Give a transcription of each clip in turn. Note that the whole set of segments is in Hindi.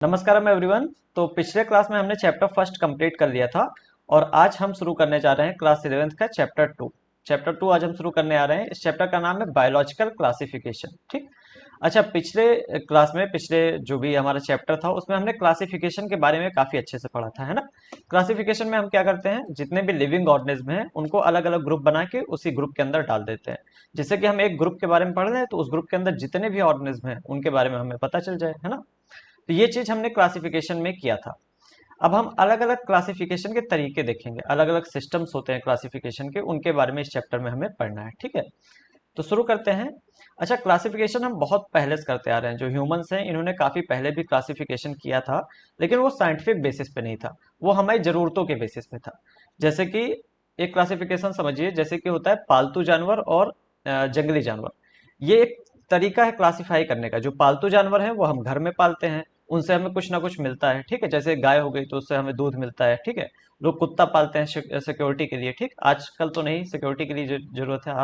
नमस्कारम एवरीवन। तो पिछले क्लास में हमने चैप्टर फर्स्ट कंप्लीट कर लिया था और आज हम शुरू करने जा रहे हैं क्लास 11th का चैप्टर टू आज हम शुरू करने आ रहे हैं। इस चैप्टर का नाम है बायोलॉजिकल क्लासिफिकेशन। ठीक। अच्छा, पिछले क्लास में पिछले जो भी हमारा चैप्टर था उसमें हमने क्लासिफिकेशन के बारे में काफी अच्छे से पढ़ा था, है ना। क्लासिफिकेशन में हम क्या करते हैं, जितने भी लिविंग ऑर्गेनिज्म हैं उनको अलग अलग ग्रुप बना के उसी ग्रुप के अंदर डाल देते हैं। जैसे कि हम एक ग्रुप के बारे में पढ़ रहे हैं तो उस ग्रुप के अंदर जितने भी ऑर्गेनिज्म हैं उनके बारे में हमें पता चल जाए, है ना। तो ये चीज हमने क्लासिफिकेशन में किया था। अब हम अलग अलग क्लासिफिकेशन के तरीके देखेंगे, अलग अलग सिस्टम्स होते हैं क्लासिफिकेशन के, उनके बारे में इस चैप्टर में हमें पढ़ना है। ठीक है, तो शुरू करते हैं। अच्छा, क्लासिफिकेशन हम बहुत पहले से करते आ रहे हैं। जो ह्यूमंस हैं इन्होंने काफी पहले भी क्लासिफिकेशन किया था, लेकिन वो साइंटिफिक बेसिस पे नहीं था, वो हमारी जरूरतों के बेसिस पे था। जैसे कि एक क्लासिफिकेशन समझिए, जैसे कि होता है पालतू जानवर और जंगली जानवर। ये एक तरीका है क्लासिफाई करने का। जो पालतू जानवर है वो हम घर में पालते हैं, उनसे हमें कुछ ना कुछ मिलता है। ठीक है, जैसे गाय हो गई तो उससे हमें दूध मिलता है। ठीक है, लोग कुत्ता पालते हैं सिक्योरिटी के लिए। ठीक, आजकल तो नहीं सिक्योरिटी के लिए जरूरत है,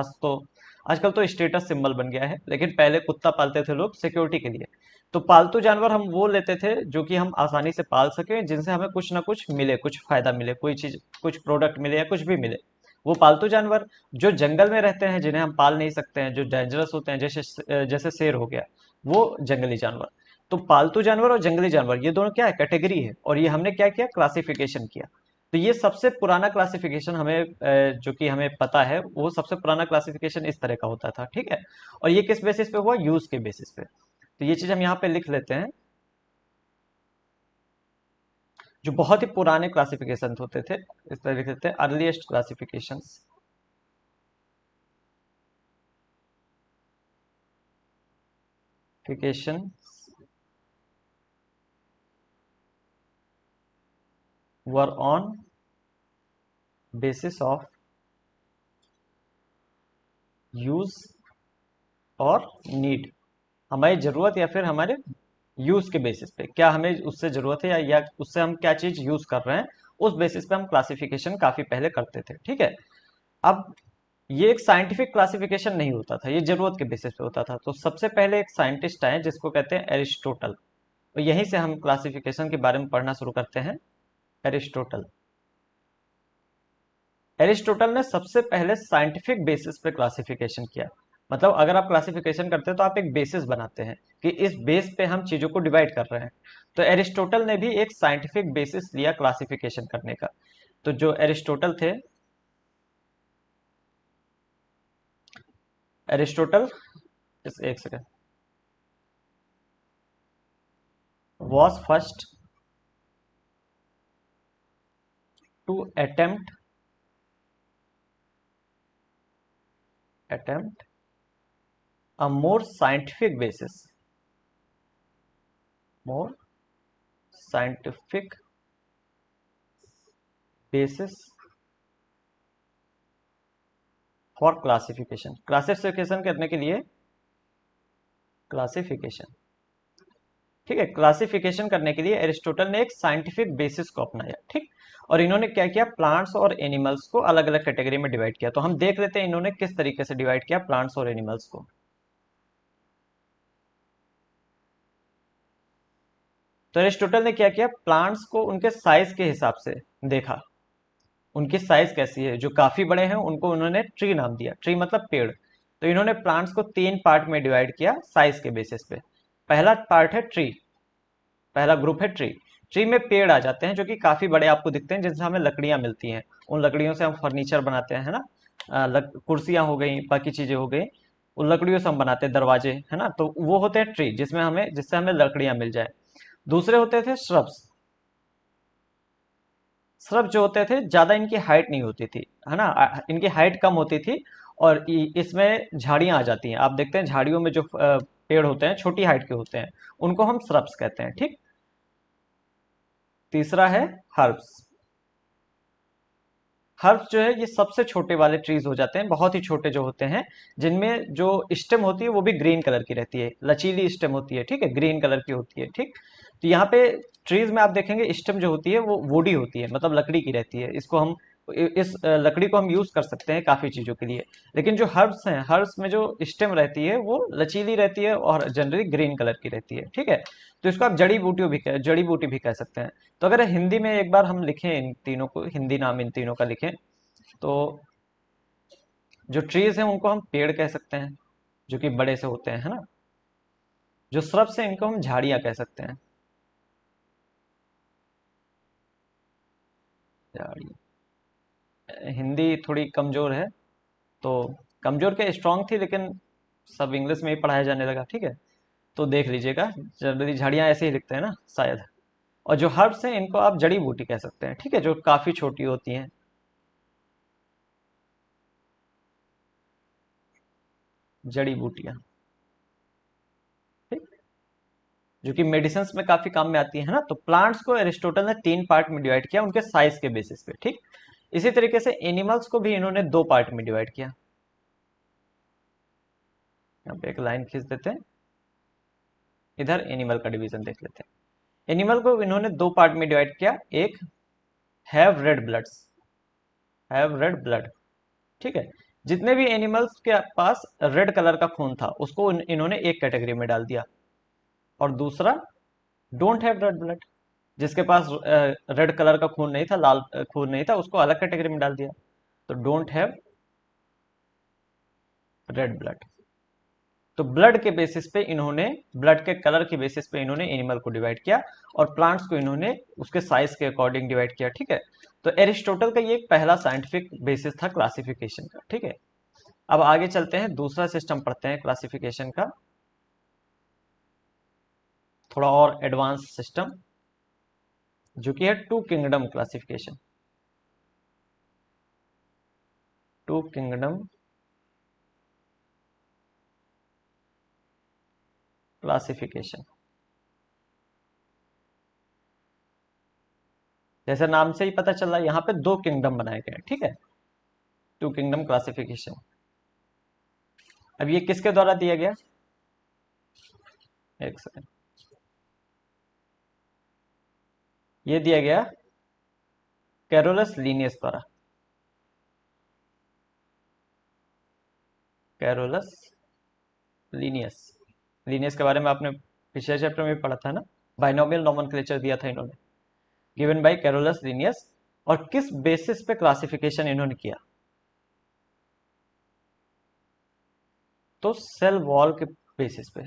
आजकल तो स्टेटस सिंबल बन गया है, लेकिन पहले कुत्ता पालते थे लोग सिक्योरिटी के लिए। तो पालतू जानवर हम वो लेते थे जो कि हम आसानी से पाल सके, जिनसे हमें कुछ ना कुछ मिले, कुछ फायदा मिले, कोई चीज, कुछ प्रोडक्ट मिले या कुछ भी मिले, वो पालतू जानवर। जो जंगल में रहते हैं, जिन्हें हम पाल नहीं सकते हैं, जो डेंजरस होते हैं, जैसे जैसे शेर हो गया, वो जंगली जानवर। तो पालतू जानवर और जंगली जानवर ये दोनों क्या है, कैटेगरी है, और ये हमने क्या किया, क्लासिफिकेशन किया। तो ये सबसे पुराना क्लासिफिकेशन हमें जो कि हमें पता है, वो सबसे पुराना क्लासिफिकेशन इस तरह का होता था। ठीक है, और ये किस बेसिस पे हुआ, यूज के बेसिस पे। तो ये चीज हम यहाँ पे लिख लेते हैं। जो बहुत ही पुराने क्लासिफिकेशन होते थे, इस तरह लिख लेते हैं, earliest classifications. Classification were on basis of use और नीड। हमारी जरूरत या फिर हमारे यूज के बेसिस पे, क्या हमें उससे जरूरत है या उससे हम क्या चीज यूज कर रहे हैं, उस बेसिस पे हम क्लासिफिकेशन काफी पहले करते थे। ठीक है, अब ये एक साइंटिफिक क्लासिफिकेशन नहीं होता था, ये जरूरत के बेसिस पे होता था। तो सबसे पहले एक साइंटिस्ट आए जिसको कहते हैं एरिस्टोटल, तो यहीं से हम क्लासिफिकेशन के बारे में पढ़ना शुरू करते हैं। एरिस्टोटल। एरिस्टोटल ने सबसे पहले साइंटिफिक बेसिस पे क्लासिफिकेशन किया। मतलब अगर आप क्लासिफिकेशन करते हैं तो आप एक बेसिस बनाते हैं कि इस बेस पे हम चीजों को डिवाइड कर रहे हैं। तो एरिस्टोटल ने भी एक साइंटिफिक बेसिस लिया क्लासिफिकेशन करने का। तो जो एरिस्टोटल थे, एरिस्टोटल, इस एक second, was first to attempt a more scientific basis for classification. Classification करने के लिए, क्लासिफिकेशन, ठीक है, क्लासिफिकेशन करने के लिए एरिस्टोटल ने एक साइंटिफिक बेसिस को अपनाया। ठीक, और इन्होंने क्या किया, प्लांट्स और एनिमल्स को अलग अलग कैटेगरी में डिवाइड किया। तो हम देख लेते हैं इन्होंने किस तरीके से डिवाइड किया प्लांट्स और एनिमल्स को। तो एरिस्टोटल ने क्या किया, प्लांट्स को उनके साइज के हिसाब से देखा, उनकी साइज कैसी है। जो काफी बड़े हैं उनको उन्होंने ट्री नाम दिया, ट्री मतलब पेड़। तो इन्होंने प्लांट्स को तीन पार्ट में डिवाइड किया साइज के बेसिस पे। पहला पार्ट है ट्री, पहला ग्रुप है ट्री। ट्री में पेड़ आ जाते हैं जो कि काफी बड़े आपको दिखते हैं, जिनसे हमें लकड़ियां मिलती हैं। उन लकड़ियों से हम फर्नीचर बनाते हैं, है ना। कुर्सियां हो गई, बाकी चीजें हो गई, उन लकड़ियों से हम बनाते हैं दरवाजे, है ना। तो वो होते हैं ट्री, जिससे हमें लकड़ियां मिल जाए। दूसरे होते थे श्रब्स। श्रब जो होते थे, ज्यादा इनकी हाइट नहीं होती थी, है ना, इनकी हाइट कम होती थी। और इसमें झाड़ियां आ जाती हैं। आप देखते हैं झाड़ियों में जो पेड़ होते हैं छोटी हाइट के होते हैं, उनको हम श्रब्स कहते हैं। ठीक। तीसरा है हर्ब्स। हर्ब्स जो है ये सबसे छोटे वाले ट्रीज हो जाते हैं, बहुत ही छोटे जो होते हैं, जिनमें जो स्टेम होती है वो भी ग्रीन कलर की रहती है, लचीली स्टेम होती है। ठीक है, ग्रीन कलर की होती है। ठीक। तो यहाँ पे ट्रीज में आप देखेंगे स्टेम जो होती है वो वुडी होती है, मतलब लकड़ी की रहती है। इसको हम इस लकड़ी को हम यूज कर सकते हैं काफी चीजों के लिए। लेकिन जो हर्ब्स हैं, हर्ब्स में जो स्टेम रहती है वो लचीली रहती है और जनरली ग्रीन कलर की रहती है, ठीक है। तो इसको आप जड़ी बूटी भी कह सकते हैं। तो अगर हिंदी में एक बार हम लिखें इन तीनों को, हिंदी नाम इन तीनों का लिखें, तो जो ट्रीज हैं उनको हम पेड़ कह सकते हैं, जो कि बड़े से होते हैं, है ना। जो श्रब्स हैं इनको हम झाड़ियां कह सकते हैं, झाड़ी। हिंदी थोड़ी कमजोर है, तो कमजोर क्या, स्ट्रांग थी, लेकिन सब इंग्लिश में ही पढ़ाया जाने लगा, ठीक है। तो देख लीजिएगा, जनरली झाड़ियां ऐसे ही लिखते हैं ना शायद। और जो हर्ब्स हैं इनको आप जड़ी बूटी कह सकते हैं, ठीक है, जो काफी छोटी होती हैं, जड़ी बूटियां, ठीक, जो कि मेडिसिन में काफी काम में आती है ना। तो प्लांट्स को एरिस्टोटल ने 3 पार्ट में डिवाइड किया उनके साइज के बेसिस पे, ठीक। इसी तरीके से एनिमल्स को भी इन्होंने 2 पार्ट में डिवाइड किया। यहाँ पे एक लाइन खींच देते हैं, इधर एनिमल का डिवीजन देख लेते हैं। एनिमल को इन्होंने 2 पार्ट में डिवाइड किया। एक, have read bloods, have read blood, ठीक है। जितने भी एनिमल्स के पास रेड कलर का खून था उसको इन्होंने एक कैटेगरी में डाल दिया। और दूसरा, डोंट हैव रेड ब्लड, जिसके पास रेड कलर का खून नहीं था, लाल खून नहीं था, उसको अलग कैटेगरी में डाल दिया। तो डोंट हैव रेड ब्लड। तो ब्लड के बेसिस पे इन्होंने, ब्लड के कलर के बेसिस पे इन्होंने एनिमल को डिवाइड किया, और प्लांट्स को इन्होंने उसके साइज के अकॉर्डिंग डिवाइड किया, ठीक है। तो एरिस्टोटल का ये एक पहला साइंटिफिक बेसिस था क्लासिफिकेशन का, ठीक है। अब आगे चलते हैं, दूसरा सिस्टम पढ़ते हैं क्लासिफिकेशन का, थोड़ा और एडवांस सिस्टम, जो कि है two kingdom classification. Two kingdom classification, जैसे नाम से ही पता चल रहा है यहाँ पे 2 किंगडम बनाए गए हैं, ठीक है। Two kingdom classification. अब ये किसके द्वारा दिया गया, एक सेकंड, ये दिया गया कैरोलस लीनियस द्वारा, कैरोलस लीनियस। लीनियस के बारे में आपने पिछले चैप्टर में भी पढ़ा था ना, बाइनोमियल नोमेनक्लेचर दिया था इन्होंने, गिवन बाय कैरोलस लीनियस। और किस बेसिस पे क्लासिफिकेशन इन्होंने किया, तो सेल वॉल के बेसिस पे,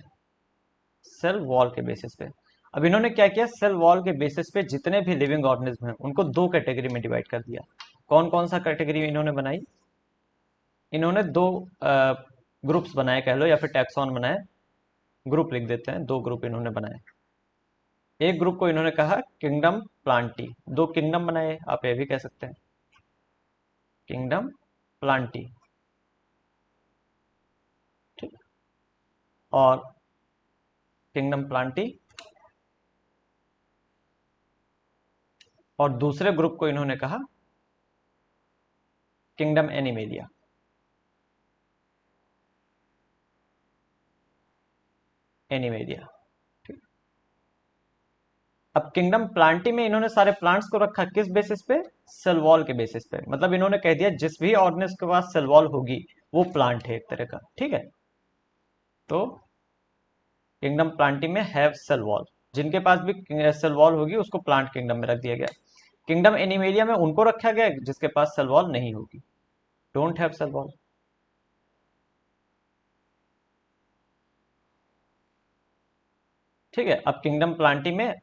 सेल वॉल के बेसिस पे। अब इन्होंने क्या किया, सेल वॉल के बेसिस पे जितने भी लिविंग ऑर्गेनिज्म हैं उनको 2 कैटेगरी में डिवाइड कर दिया। कौन कौन सा कैटेगरी इन्होंने बनाई, इन्होंने 2 ग्रुप्स बनाए कह लो, या फिर टैक्सॉन बनाए, ग्रुप लिख देते हैं, 2 ग्रुप इन्होंने बनाए। एक ग्रुप को इन्होंने कहा किंगडम प्लांटी, 2 किंगडम बनाए, आप ये भी कह सकते हैं, किंगडम प्लांटी, ठीक। और किंगडम प्लांटी, और दूसरे ग्रुप को इन्होंने कहा किंगडम एनिमेलिया, एनिमेलिया, ठीक। अब किंगडम प्लांटी में इन्होंने सारे प्लांट्स को रखा किस बेसिस पे, सेल वॉल के बेसिस पे। मतलब इन्होंने कह दिया जिस भी ऑर्गेनिज्म के पास सेल वॉल होगी वो प्लांट है एक तरह का, ठीक है। तो किंगडम प्लांटी में हैव सेल वॉल, जिनके पास भी सेल वॉल होगी उसको प्लांट किंगडम में रख दिया गया। किंगडम एनिमेलिया में उनको रखा गया जिसके पास सेल वॉल नहीं होगी, डोंट हैव सेल वॉल, ठीक है। अब किंगडम प्लांटी में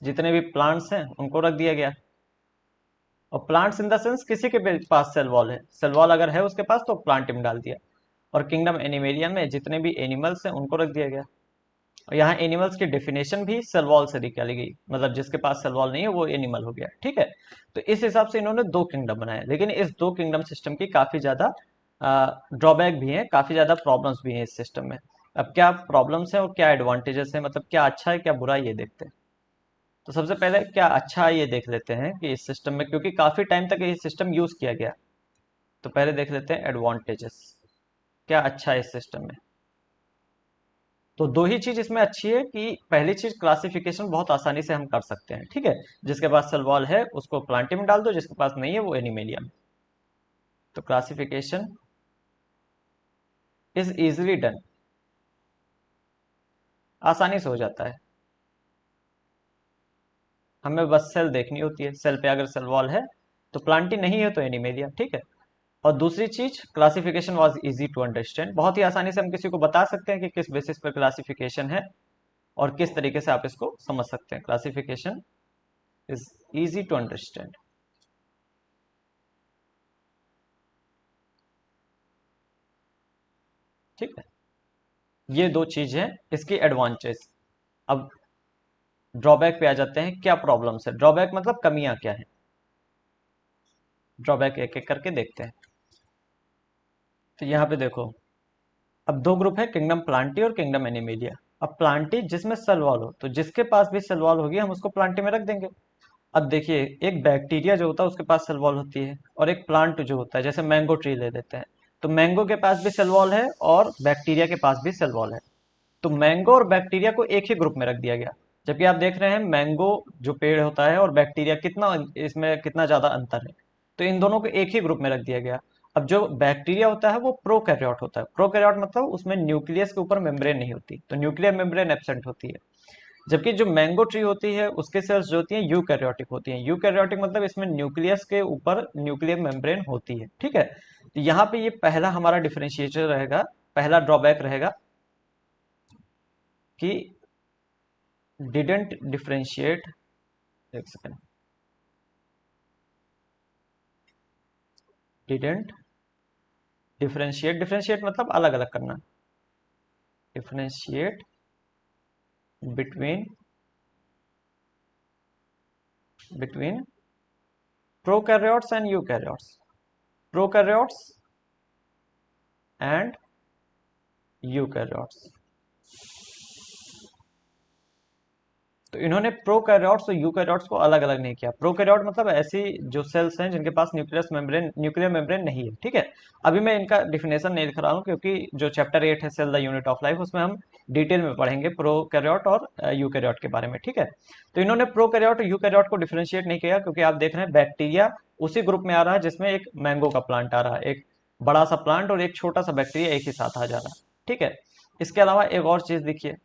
जितने भी प्लांट्स हैं उनको रख दिया गया। और प्लांट्स इन द सेंस किसी के भी पास सेल वॉल है, सेल वॉल अगर है उसके पास तो प्लांट में डाल दिया। और किंगडम एनिमेलिया में जितने भी एनिमल्स हैं उनको रख दिया गया। और यहाँ एनिमल्स की डेफिनेशन भी सेल वॉल से निकाली गई, मतलब जिसके पास सेल वॉल नहीं है वो एनिमल हो गया, ठीक है। तो इस हिसाब से इन्होंने 2 किंगडम बनाए, लेकिन इस 2 किंगडम सिस्टम की काफी ज्यादा ड्रॉबैक भी है, काफी ज्यादा प्रॉब्लम्स भी हैं इस सिस्टम में। अब क्या प्रॉब्लम्स हैं और क्या एडवांटेजेस हैं, मतलब क्या अच्छा है क्या बुरा है, ये देखते हैं। तो सबसे पहले क्या अच्छा है ये देख लेते हैं कि इस सिस्टम में, क्योंकि काफी टाइम तक ये सिस्टम यूज किया गया। तो पहले देख लेते हैं एडवांटेजेस, क्या अच्छा है इस सिस्टम में। तो दो ही चीज इसमें अच्छी है कि पहली चीज क्लासिफिकेशन बहुत आसानी से हम कर सकते हैं, ठीक है। जिसके पास सेल वॉल है उसको प्लांटी में डाल दो, जिसके पास नहीं है वो एनिमेलिया में। तो क्लासिफिकेशन इज इजिली डन, आसानी से हो जाता है। हमें बस सेल देखनी होती है, सेल पे अगर सेल वॉल है तो प्लांटी, नहीं है तो एनिमेलिया, ठीक है। और दूसरी चीज, classification was easy to understand, बहुत ही आसानी से हम किसी को बता सकते हैं कि किस बेसिस पर क्लासिफिकेशन है और किस तरीके से आप इसको समझ सकते हैं। Classification is easy to understand, ठीक है। ये दो चीज है इसकी एडवांटेज। अब ड्रॉबैक पे आ जाते हैं, क्या प्रॉब्लम्स है। ड्रॉबैक मतलब कमियां क्या है, ड्रॉबैक एक एक करके देखते हैं। तो यहाँ पे देखो, अब दो ग्रुप है, किंगडम प्लांटी और किंगडम एनिमेलिया। अब प्लांटी जिसमें सेल वॉल हो, तो जिसके पास भी सेल वॉल होगी हम उसको प्लांटी में रख देंगे। अब देखिए, एक बैक्टीरिया जो होता है उसके पास सेल वॉल होती है, और एक प्लांट जो होता है, जैसे मैंगो ट्री ले लेते हैं, तो मैंगो के पास भी सेल वॉल है और बैक्टीरिया के पास भी सेल वॉल है। तो मैंगो और बैक्टीरिया को एक ही ग्रुप में रख दिया गया। जबकि आप देख रहे हैं मैंगो जो पेड़ होता है और बैक्टीरिया, कितना इसमें कितना ज्यादा अंतर है। तो इन दोनों को एक ही ग्रुप में रख दिया गया। अब जो बैक्टीरिया होता है वो प्रोकैरियोट होता है। प्रोकैरियोट मतलब उसमें न्यूक्लियस के ऊपर मेम्ब्रेन नहीं होती, तो न्यूक्लियर मेम्ब्रेन एब्सेंट होती है। जबकि जो मैंगो ट्री होती है उसके सेल्स जो होती हैं यूकैरियोटिक होती हैं। यूकैरियोटिक मतलब इसमें न्यूक्लियस के ऊपर न्यूक्लियर मेम्ब्रेन होती है, ठीक है। तो यहाँ पे ये पहला हमारा डिफरेंशिएटर रहेगा, पहला ड्रॉबैक रहेगा कि डिडेंट डिफरेंशिएट, एक सेकेंड, डिडेंट डिफरेंशिएट, डिफरेंशिएट मतलब अलग अलग करना, differentiate between between prokaryotes and eukaryotes, prokaryotes and eukaryotes. तो इन्होंने प्रोकैरियोट्स और यूकैरियोट्स को अलग अलग नहीं किया। प्रोकैरियोट मतलब ऐसी जो सेल्स हैं जिनके पास न्यूक्लियर मेम्ब्रेन नहीं है, ठीक है। अभी मैं इनका डिफिनेशन नहीं लिख रहा हूँ, क्योंकि जो चैप्टर 8 है cell the unit of life, उसमें हम डिटेल में पढ़ेंगे प्रोकैरियोट और यूकैरियोट के बारे में, ठीक है। तो इन्होंने प्रोकैरियोट और यूकैरियोट को डिफरेंशिएट नहीं किया, क्योंकि आप देख रहे हैं बैक्टीरिया उसी ग्रुप में आ रहा है जिसमें एक मैंगो का प्लांट आ रहा है, एक बड़ा सा प्लांट और एक छोटा सा बैक्टीरिया एक ही साथ आ जा रहा है, ठीक है। इसके अलावा एक और चीज देखिए,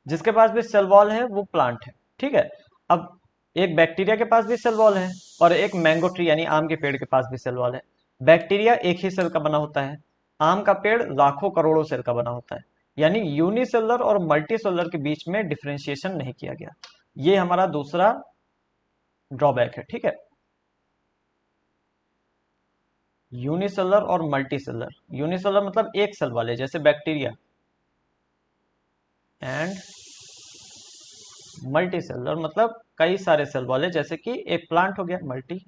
जिसके पास भी सेल वॉल है वो प्लांट है, ठीक है। अब एक बैक्टीरिया के पास भी सेल वॉल है और एक मैंगो ट्री यानी आम के पेड़ के पास भी सेल वॉल है। बैक्टीरिया एक ही सेल का बना होता है, आम का पेड़ लाखों करोड़ों सेल का बना होता है। यानी यूनिसेलर और मल्टी सेलर के बीच में डिफरेंशिएशन नहीं किया गया। ये हमारा दूसरा ड्रॉबैक है, ठीक है। यूनिसेलर और मल्टी सेलर, यूनिसेलर मतलब एक सेल वाले जैसे बैक्टीरिया, एंड मल्टी सेलुलर मतलब कई सारे सेल वाले जैसे कि एक प्लांट हो गया मल्टी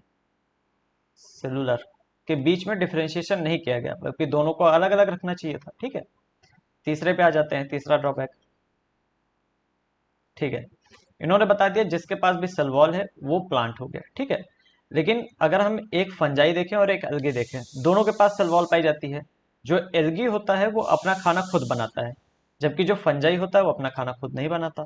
सेलुलर, के बीच में डिफरेंशिएशन नहीं किया गया, बल्कि दोनों को अलग अलग रखना चाहिए था, ठीक है। तीसरे पे आ जाते हैं, तीसरा ड्रॉबैक, ठीक है। इन्होंने बता दिया जिसके पास भी सेल वॉल है वो प्लांट हो गया, ठीक है। लेकिन अगर हम एक फंजाई देखें और एक एल्गी देखें, दोनों के पास सेल वॉल पाई जाती है। जो एल्गी होता है वो अपना खाना खुद बनाता है, जबकि जो फंजाई होता है वो अपना खाना खुद नहीं बनाता।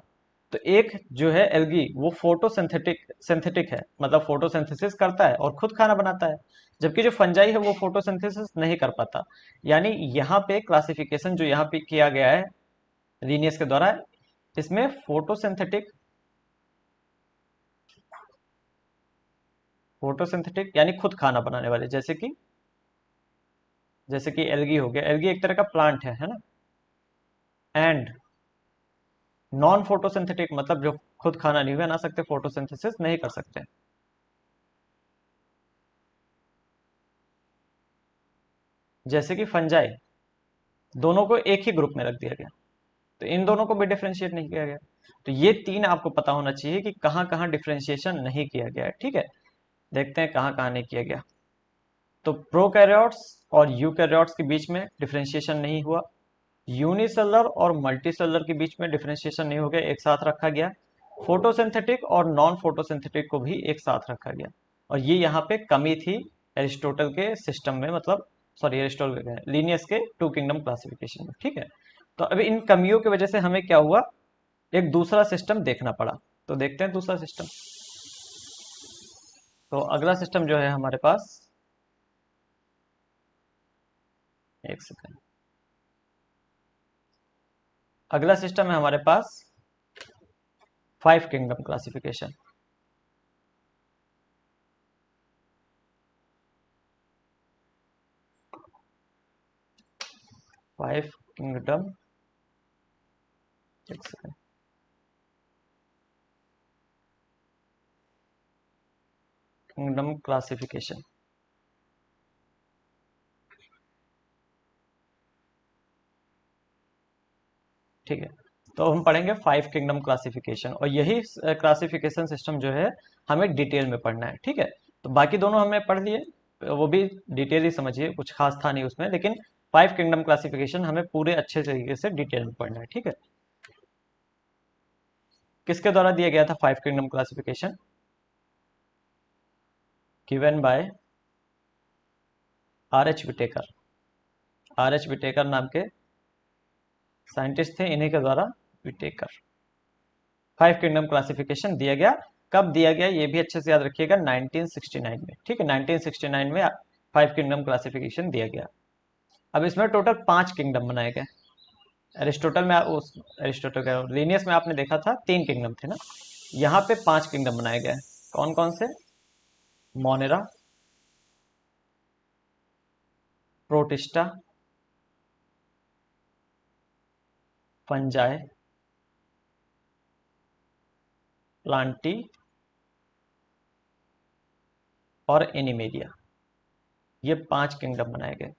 तो एक जो है एल्गी वो फोटोसिंथेटिक सिंथेटिक है, मतलब फोटोसिंथेसिस करता है और खुद खाना बनाता है। जबकि जो फंजाई है वो फोटोसिंथेसिस नहीं कर पाता। यानी यहाँ पे क्लासिफिकेशन जो यहाँ पे किया गया है लीनियस के द्वारा, इसमें फोटोसिंथेटिक, फोटोसिंथेटिक यानी खुद खाना बनाने वाले, जैसे कि एल्गी हो गया, एल्गी एक तरह का प्लांट है ना। एंड नॉन फोटोसिंथेटिक मतलब जो खुद खाना नहीं बना सकते, फोटोसिंथेसिस नहीं कर सकते, जैसे कि फंजाई। दोनों को एक ही ग्रुप में रख दिया गया, तो इन दोनों को भी डिफरेंशिएट नहीं किया गया। तो ये तीन आपको पता होना चाहिए कि कहाँ कहाँ डिफरेंशिएशन नहीं किया गया है, ठीक है। देखते हैं कहाँ कहाँ नहीं किया गया। तो प्रोकैरियोट्स और यूकैरियोट्स के बीच में डिफरेंशिएशन नहीं हुआ। यूनिसेलर और मल्टीसेलर के बीच में डिफरेंशिएशन नहीं हो गया, एक साथ रखा गया। फोटोसिंथेटिक और नॉन फोटोसिंथेटिक को भी एक साथ रखा गया। और ये यहाँ पे कमी थी एरिस्टोटल के सिस्टम में, मतलब सॉरी एरिस्टोटल लीनियस के टू किंगडम क्लासिफिकेशन में, ठीक है। तो अभी इन कमियों की वजह से हमें क्या हुआ, एक दूसरा सिस्टम देखना पड़ा। तो देखते हैं दूसरा सिस्टम। तो अगला सिस्टम जो है हमारे पास, एक सेकंड, अगला सिस्टम है हमारे पास 5 किंगडम क्लासिफिकेशन। 5 किंगडम, एक सेकंड, किंगडम क्लासिफिकेशन। ठीक है, तो हम पढ़ेंगे 5 किंगडम क्लासिफिकेशन, और यही क्लासिफिकेशन सिस्टम जो है हमें डिटेल में पढ़ना है। ठीक है, तो बाकी दोनों हमने पढ़ लिए, वो भी डिटेल ही समझिए, कुछ खास था नहीं उसमें, लेकिन 5 किंगडम क्लासिफिकेशन हमें पूरे अच्छे तरीके से डिटेल में पढ़ना है। ठीक है, किसके द्वारा दिया गया था 5 kingdom classification? Given by R H Whittaker. R H Whittaker नाम के साइंटिस्ट थे, इन्हीं के द्वारा, विटेकर, 5 किंगडम क्लासिफिकेशन दिया गया। कब दिया गया ये भी अच्छे से याद रखिएगा, 1969 में। ठीक है, 1969 में 5 किंगडम क्लासिफिकेशन दिया गया। अब इसमें टोटल 5 किंगडम बनाए गए। एरिस्टोटल में उस एरिस्टोटल का लीनियस में आपने देखा था 3 किंगडम थे ना, यहाँ पे 5 किंगडम बनाए गए। कौन कौन से? मोनेरा, प्रोटिस्टा, फंजाई, प्लांटी और एनिमेलिया। ये 5 किंगडम बनाए गए।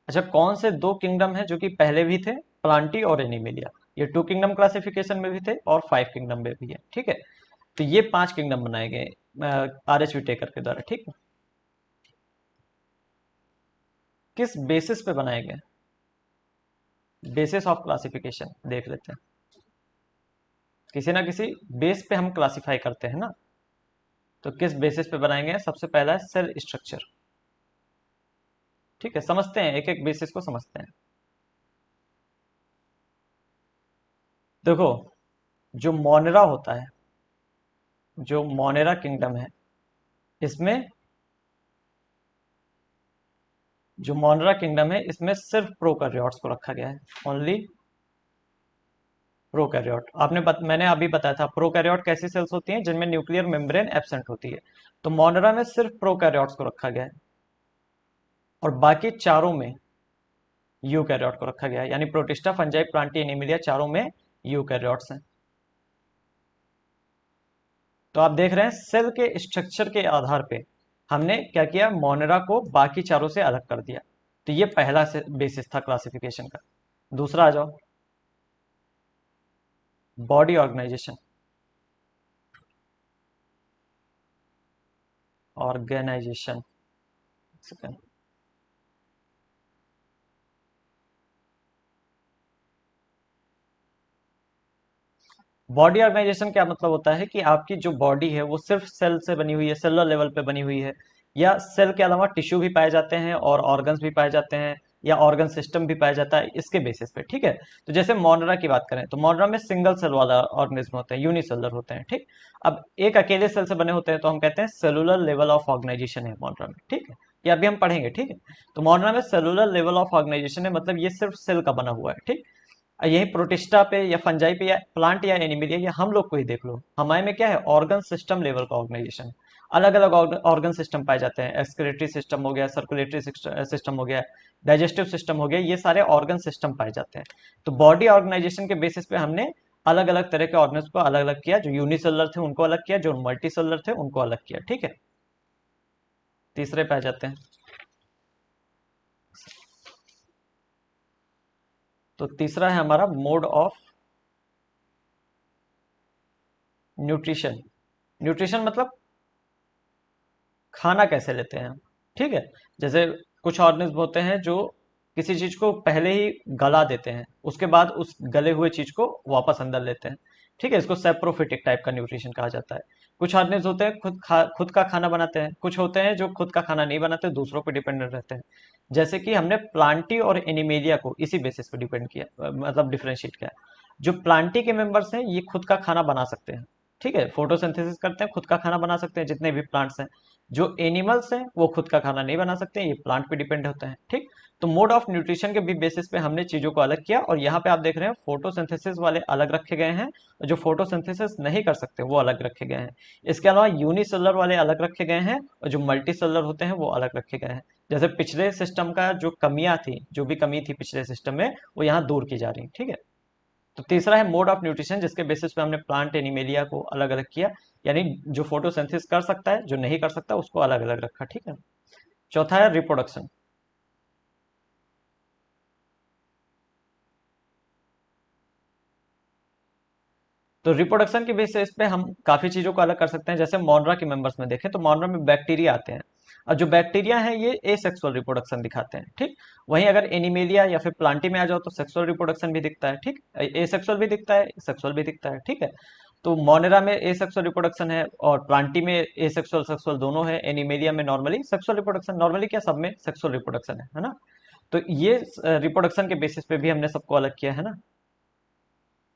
अच्छा, कौन से 2 किंगडम है जो कि पहले भी थे? प्लांटी और एनिमेलिया। ये 2 किंगडम क्लासिफिकेशन में भी थे और 5 किंगडम में भी है। ठीक है, तो ये 5 किंगडम बनाए गए R H विटेकर के द्वारा। ठीक है, किस बेसिस पे बनाए गए? बेसिस ऑफ क्लासिफिकेशन देख लेते हैं। किसी ना किसी बेस पे हम क्लासिफाई करते हैं ना, तो किस बेसिस पे बनाएंगे? सबसे पहला है सेल स्ट्रक्चर। ठीक है, समझते हैं, एक एक बेसिस को समझते हैं। देखो, जो मोनेरा होता है, जो मोनेरा किंगडम है, इसमें, जो मोनेरा किंगडम है इसमें सिर्फ प्रोकैरियोट्स को रखा गया है। Only prokaryote. मैंने अभी बताया था प्रोकैरियोट कैसी सेल्स होती हैं, जिनमें न्यूक्लियर मेम्ब्रेन एब्सेंट होती है। तो मोनेरा में सिर्फ प्रोकैरियोट्स को रखा गया है, और बाकी चारों में यूकैरियोट को रखा गया है। यानी प्रोटिस्टा, फंजाई, प्लांटी, एनिमिलिया, चारों में यूकैरियोट्स हैं। तो आप देख रहे हैं सेल के स्ट्रक्चर के आधार पे हमने क्या किया, मोनेरा को बाकी चारों से अलग कर दिया। तो ये पहला से बेसिस था क्लासिफिकेशन का। दूसरा आ जाओ, body organisation, organisation. Body organisation क्या मतलब होता है कि आपकी जो बॉडी है वो सिर्फ सेल से बनी हुई है, सेलुलर लेवल पे बनी हुई है, या सेल के अलावा टिश्यू भी पाए जाते हैं और ऑर्गन्स भी पाए जाते हैं, या ऑर्गन सिस्टम भी पाया जाता है, इसके बेसिस पे। ठीक है, तो जैसे मोनरा की बात करें तो मोनरा में सिंगल सेल वाला ऑर्गेनिज्म होते हैं, यूनिसेलुलर होते हैं। ठीक, अब एक अकेले सेल से बने होते हैं तो हम कहते हैं सेलुलर लेवल ऑफ ऑर्गेनाइजेशन है मोनरा में। ठीक है, ये अभी हम पढ़ेंगे। ठीक है, तो मोनरा में सेलुलर लेवल ऑफ ऑर्गेनाइजेशन है, मतलब ये सिर्फ सेल का बना हुआ है। ठीक, यही प्रोटिस्टा पे या फंजाई पे या प्लांट या एनिमल या हम लोग को ही देख लो, हमारे में क्या है, ऑर्गन सिस्टम लेवल का ऑर्गेनाइजेशन। अलग अलग ऑर्गन सिस्टम पाए जाते हैं, एक्सक्रीटरी सिस्टम हो गया, सर्कुलेटरी सिस्टम हो गया, डाइजेस्टिव सिस्टम हो गया, ये सारे ऑर्गन सिस्टम पाए जाते हैं। तो बॉडी ऑर्गेनाइजेशन के बेसिस पे हमने अलग अलग तरह के ऑर्गन्स को अलग अलग किया, जो यूनिसेलुलर थे उनको अलग किया, जो मल्टी सेलुलर थे उनको अलग किया। ठीक है, तीसरे पे आ जाते हैं। तो तीसरा है हमारा मोड ऑफ न्यूट्रिशन। न्यूट्रिशन मतलब खाना कैसे लेते हैं हम। ठीक है, जैसे कुछ ऑर्गेनिज्म होते हैं जो किसी चीज को पहले ही गला देते हैं, उसके बाद उस गले हुए चीज को वापस अंदर लेते हैं। ठीक है, इसको सेप्रोफिटिक टाइप का न्यूट्रिशन कहा जाता है। कुछ ऑर्गेनिज्म होते हैं खुद का खाना बनाते हैं, कुछ होते हैं जो खुद का खाना नहीं बनाते, दूसरों पर डिपेंडेंट रहते हैं। जैसे कि हमने प्लांटी और एनिमेलिया को इसी बेसिस पर डिपेंड किया, मतलब डिफरेंशिएट किया। जो प्लांटी के मेंबर्स हैं ये खुद का खाना बना सकते हैं, ठीक है, फोटोसिंथेसिस करते हैं, खुद का खाना बना सकते हैं जितने भी प्लांट्स हैं। जो एनिमल्स हैं वो खुद का खाना नहीं बना सकते, ये प्लांट पे डिपेंड होते हैं, ठीक। तो मोड ऑफ न्यूट्रिशन के भी बेसिस पे हमने चीजों को अलग किया, और यहाँ पे आप देख रहे हैं फोटोसिंथेसिस वाले अलग रखे गए हैं, और जो फोटोसिंथेसिस नहीं कर सकते वो अलग रखे गए हैं। इसके अलावा यूनिसेलुलर वाले अलग रखे गए हैं, और जो मल्टी सेलुलर होते हैं वो अलग रखे गए हैं। जैसे पिछले सिस्टम का जो कमियां थी, जो भी कमी थी पिछले सिस्टम में, वो यहाँ दूर की जा रही, ठीक है। तो तीसरा है मोड ऑफ न्यूट्रिशन, जिसके बेसिस पे हमने प्लांट एनिमेलिया को अलग अलग किया, यानी जो फोटोसिंथेसिस कर सकता है, जो नहीं कर सकता उसको अलग अलग रखा, ठीक है। चौथा है रिप्रोडक्शन। तो रिप्रोडक्शन के बेसिस पे हम काफी चीजों को अलग कर सकते हैं। जैसे मोनरा के मेंबर्स में देखें तो मोनरा में बैक्टीरिया आते हैं, और जो बैक्टीरिया हैं ये एसेक्सुअल रिप्रोडक्शन दिखाते हैं, ठीक। वहीं अगर एनिमेलिया या फिर प्लांटी में आ जाओ तो सेक्सुअल रिप्रोडक्शन भी दिखता है, ठीक, एसेक्सुअल भी दिखता है, सेक्सुअल भी दिखता है, ठीक है। तो मोनेरा में एसेक्सुअल रिप्रोडक्शन है, और प्लांटी में एसेक्सुअल सेक्सुअल दोनों है, एनिमेलिया में नॉर्मली सेक्सुअल रिप्रोडक्शन, नॉर्मली क्या सब में सेक्सुअल रिप्रोडक्शन है ना। तो ये रिप्रोडक्शन के बेसिस पे भी हमने सबको अलग किया है ना।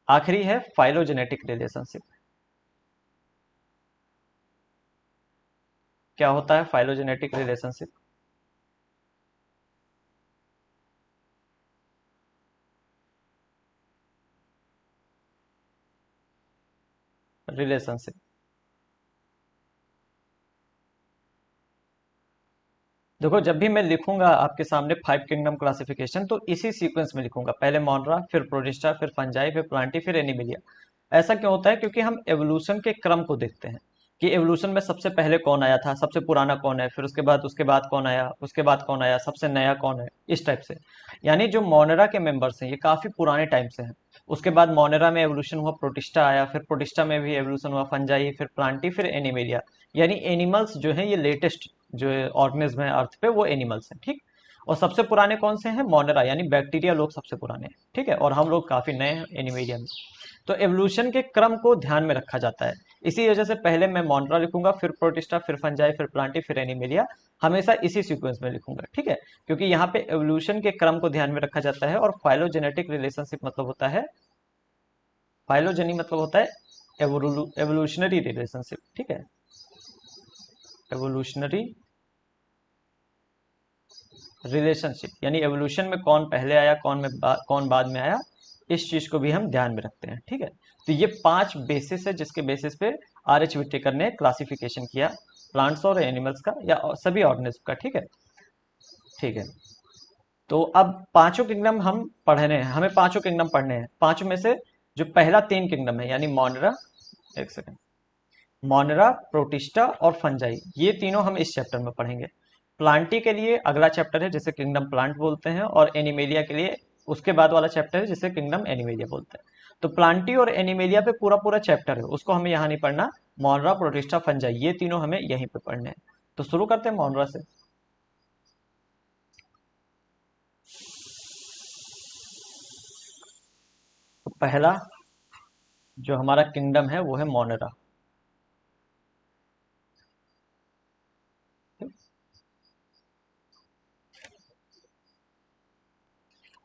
आखिरी है फाइलोजेनेटिक रिलेशनशिप। क्या होता है फाइलोजेनेटिक रिलेशनशिप? रिलेशनशिप, देखो जब भी मैं लिखूंगा आपके सामने 5 किंगडम क्लासिफिकेशन, तो इसी सीक्वेंस में लिखूंगा, पहले मोनरा, फिर प्रोटिस्टा, फिर फंजाई, फिर प्लांटी, फिर एनिमिलिया। ऐसा क्यों होता है? क्योंकि हम एवोल्यूशन के क्रम को देखते हैं कि एवोल्यूशन में सबसे पहले कौन आया था, सबसे पुराना कौन है, फिर उसके बाद कौन आया, उसके बाद कौन आया, सबसे नया कौन है, इस टाइप से। यानी जो मोनेरा के मेंबर्स हैं ये काफी पुराने टाइम से हैं। उसके बाद मोनेरा में एवोल्यूशन हुआ, प्रोटिस्टा आया, फिर प्रोटिस्टा में भी एवोल्यूशन हुआ, फंजाई, फिर प्लांटी, फिर एनिमेलिया। यानी एनिमल्स जो है ये लेटेस्ट जो ऑर्गेनिज्म है अर्थ पे वो एनिमल्स हैं, ठीक। और सबसे पुराने कौन से हैं? मोनेरा, यानी बैक्टीरिया लोग सबसे पुराने हैं, ठीक है, और हम लोग काफी नए हैं एनिमेलिया में। तो एवोल्यूशन के क्रम को ध्यान में रखा जाता है। इसी वजह से पहले मैं मोनरा लिखूंगा, फिर प्रोटिस्टा, फिर फंजाई, फिर प्लांटी, फिर एनिमेलिया, हमेशा इसी सीक्वेंस में लिखूंगा, ठीक है। क्योंकि यहाँ पे एवोल्यूशन के क्रम को ध्यान में रखा जाता है। और फाइलोजेनेटिक रिलेशनशिप मतलब होता है, फाइलोजेनी मतलब होता है एवोल्यूशनरी रिलेशनशिप, ठीक है, एवोल्यूशनरी रिलेशनशिप, यानी एवोल्यूशन में कौन पहले आया, कौन बाद में आया, इस चीज को भी हम ध्यान में रखते हैं, ठीक है। तो ये 5 बेसिस है जिसके बेसिस पे RH विटेकर ने क्लासिफिकेशन किया प्लांट्स और एनिमल्स का, या सभी ऑर्गेनिज्म का, ठीक है। ठीक है, तो अब पांचों किंगडम हम पढ़ने हैं, हमें पांचों किंगडम पढ़ने हैं। पांचों में से जो पहला 3 किंगडम है, यानी मोनरा, एक सेकेंड, मोनरा, प्रोटिस्टा और फंजाई, ये तीनों हम इस चैप्टर में पढ़ेंगे। प्लांटी के लिए अगला चैप्टर है जिसे किंगडम प्लांट बोलते हैं, और एनिमेलिया के लिए उसके बाद वाला चैप्टर है जिसे किंगडम एनिमेलिया बोलते हैं। तो प्लांटी और एनिमेलिया पे पूरा पूरा चैप्टर है, उसको हमें यहाँ नहीं पढ़ना। मोनरा, प्रोटिस्टा, फंजाई, ये तीनों हमें यहीं पे पढ़ने हैं। तो शुरू करते हैं मोनरा से। तो पहला जो हमारा किंगडम है वो है मोनरा।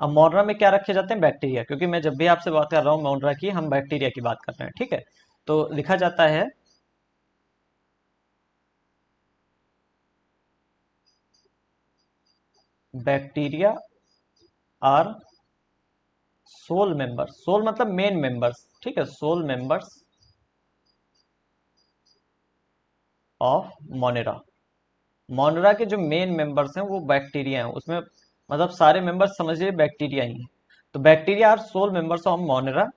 अब मोनरा में क्या रखे जाते हैं? बैक्टीरिया, क्योंकि मैं जब भी आपसे बात कर रहा हूँ मोनरा की, हम बैक्टीरिया की बात कर रहे हैं, ठीक है। तो लिखा जाता है, bacteria are sole members, sole मतलब मेन मेंबर्स, ठीक है, sole members of Monera. Monera के जो मेन मेंबर्स हैं वो बैक्टीरिया हैं, उसमें मतलब सारे मेंबर्स समझिए बैक्टीरिया ही हैं। तो bacteria are sole members of Monera.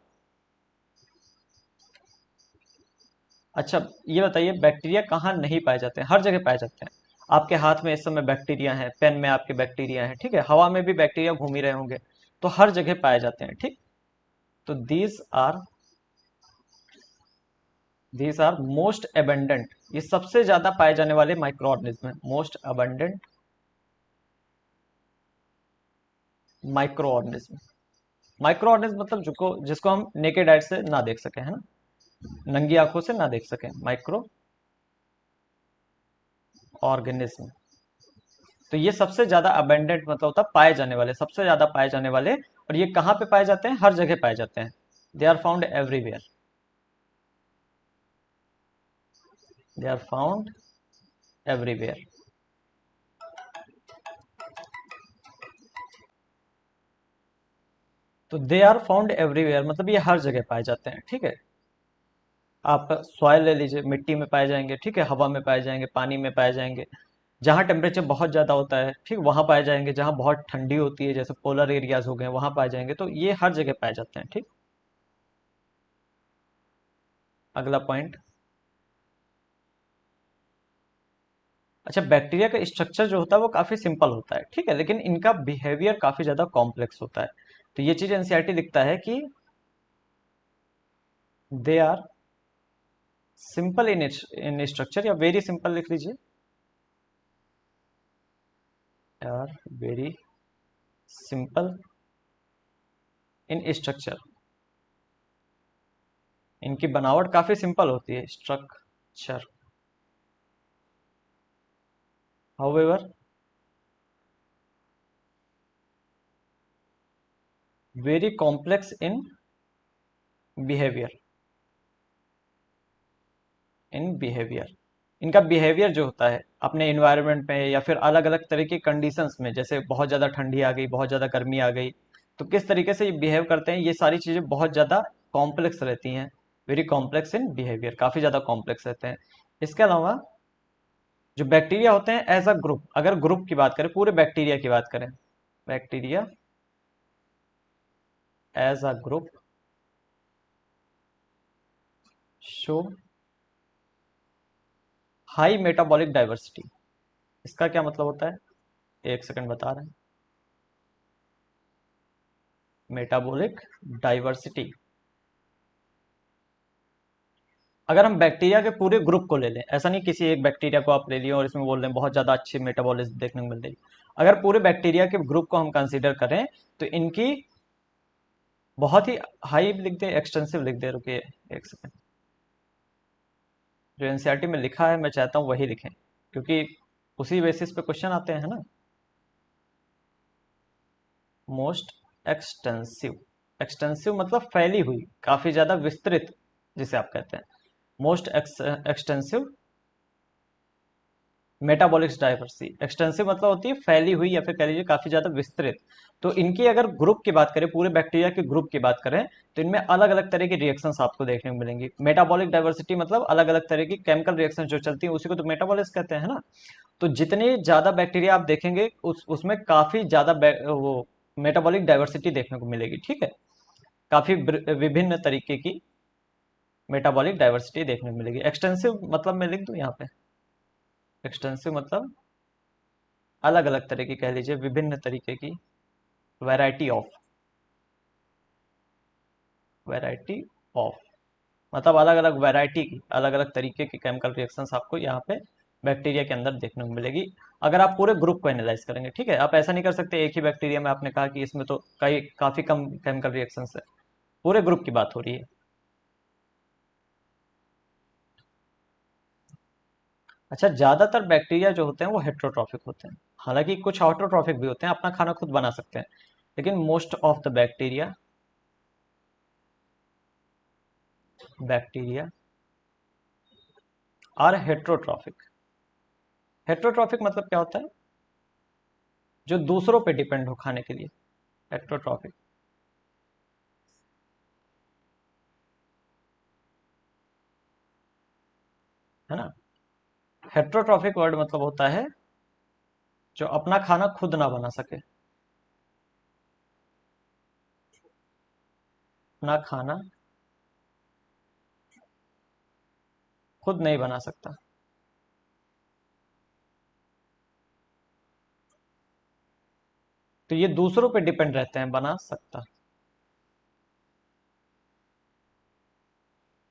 अच्छा, ये बताइए बैक्टीरिया कहाँ नहीं पाए जाते हैं? हर जगह पाए जाते हैं। आपके हाथ में इस समय बैक्टीरिया हैं, पेन में आपके बैक्टीरिया हैं, ठीक है, हवा में भी बैक्टीरिया घूम ही रहे होंगे। तो हर जगह पाए जाते हैं, ठीक। तो दीज आर मोस्ट एबंडेंट, ये सबसे ज्यादा पाए जाने वाले माइक्रो ऑर्गेनिज्म है, most abundant micro organism. Micro organism मतलब जिसको हम नेकेड आइज से ना देख सके, है ना, नंगी आंखों से ना देख सके, माइक्रो ऑर्गेनिज्म। तो ये सबसे ज्यादा अबेंडेंट मतलब होता है पाए जाने वाले, सबसे ज्यादा पाए जाने वाले। और ये कहाँ पे पाए जाते हैं? हर जगह पाए जाते हैं। They are found everywhere, they are found everywhere. तो दे आर फाउंड एवरीवेयर मतलब ये हर जगह पाए जाते हैं, ठीक है। आप सॉइल ले लीजिए, मिट्टी में पाए जाएंगे, ठीक है, हवा में पाए जाएंगे, पानी में पाए जाएंगे, जहाँ टेम्परेचर बहुत ज़्यादा होता है, ठीक, वहाँ पाए जाएंगे, जहाँ बहुत ठंडी होती है जैसे पोलर एरियाज हो गए वहाँ पाए जाएंगे। तो ये हर जगह पाए जाते हैं, ठीक। अगला पॉइंट। अच्छा, बैक्टीरिया का स्ट्रक्चर जो होता है वो काफ़ी सिंपल होता है, ठीक है, लेकिन इनका बिहेवियर काफ़ी ज़्यादा कॉम्प्लेक्स होता है। तो ये चीज़ एनसीईआरटी लिखता है कि they are simple in structure, या वेरी सिंपल लिख लीजिए, are very simple in structure. इनकी बनावट काफी सिंपल होती है, structure. However very complex in behaviour, in behaviour. इनका बिहेवियर जो होता है अपने इन्वायरमेंट में या फिर अलग अलग तरह की कंडीशंस में, जैसे बहुत ज़्यादा ठंडी आ गई, बहुत ज़्यादा गर्मी आ गई, तो किस तरीके से ये बिहेव करते हैं, ये सारी चीज़ें बहुत ज़्यादा कॉम्प्लेक्स रहती हैं। वेरी कॉम्प्लेक्स इन बिहेवियर, काफ़ी ज़्यादा कॉम्प्लेक्स रहते हैं। इसके अलावा जो बैक्टीरिया होते हैं एज अ ग्रुप, अगर ग्रुप की बात करें, पूरे बैक्टीरिया की बात करें, bacteria as a group show high metabolic diversity. इसका क्या मतलब होता है? एक सेकंड बता रहे हैं। मेटाबॉलिक डाइवर्सिटी, अगर हम बैक्टीरिया के पूरे ग्रुप को ले लें, ऐसा नहीं किसी एक बैक्टीरिया को आप ले लिए और इसमें बोल रहे हैं बहुत ज्यादा अच्छी मेटाबॉलिज्म देखने को मिल रही, अगर पूरे बैक्टीरिया के ग्रुप को हम कंसीडर करें तो इनकी बहुत ही हाई लिख दे, एक्सटेंसिव लिख दे, रुकिए एक सेकंड। जो एनसीईआरटी में लिखा है मैं चाहता हूँ वही लिखें, क्योंकि उसी बेसिस पे क्वेश्चन आते हैं ना। मोस्ट एक्सटेंसिव, एक्सटेंसिव मतलब फैली हुई, काफी ज्यादा विस्तृत, जिसे आप कहते हैं most extensive metabolic diversity. Extensive मतलब होती है फैली हुई या फिर कह लीजिए काफी ज्यादा विस्तृत। तो इनकी अगर ग्रुप की बात करें, पूरे बैक्टीरिया के ग्रुप की बात करें, तो इनमें अलग अलग तरह की रिएक्शंस आपको देखने को मिलेंगी। मेटाबॉलिक डाइवर्सिटी मतलब अलग अलग तरह की केमिकल रिएक्शन जो चलती हैं उसी को तो मेटाबॉलिज्म कहते हैं ना। तो जितने ज्यादा बैक्टीरिया आप देखेंगे उसमें काफी ज्यादा वो मेटाबॉलिक डाइवर्सिटी देखने को मिलेगी, ठीक है। काफी विभिन्न तरीके की मेटाबॉलिक डाइवर्सिटी देखने को मिलेगी। एक्सटेंसिव मतलब मैं लिख दूं यहाँ पे, एक्सटेंसिव मतलब अलग अलग तरह की, कह लीजिए विभिन्न तरीके की, वैरायटी ऑफ, वैरायटी ऑफ मतलब अलग अलग वैरायटी की, अलग अलग तरीके की केमिकल रिएक्शंस आपको यहाँ पे बैक्टीरिया के अंदर देखने को मिलेगी, अगर आप पूरे ग्रुप को एनालाइज करेंगे, ठीक है। आप ऐसा नहीं कर सकते एक ही बैक्टीरिया में आपने कहा कि इसमें तो कई काफी कम केमिकल रिएक्शंस है, पूरे ग्रुप की बात हो रही है। अच्छा, ज्यादातर बैक्टीरिया जो होते हैं वो हेट्रोट्रॉफिक होते हैं, हालांकि कुछ ऑटोट्रॉफिक भी होते हैं, अपना खाना खुद बना सकते हैं, लेकिन most of the bacteria, bacteria are heterotrophic. Heterotrophic मतलब क्या होता है? जो दूसरों पे डिपेंड हो खाने के लिए, हेट्रोट्रॉफिक, है ना। हेट्रोट्रॉफिक वर्ड मतलब होता है जो अपना खाना खुद ना बना सके, अपना खाना खुद नहीं बना सकता। तो ये दूसरों पे डिपेंड रहते हैं, बना सकता।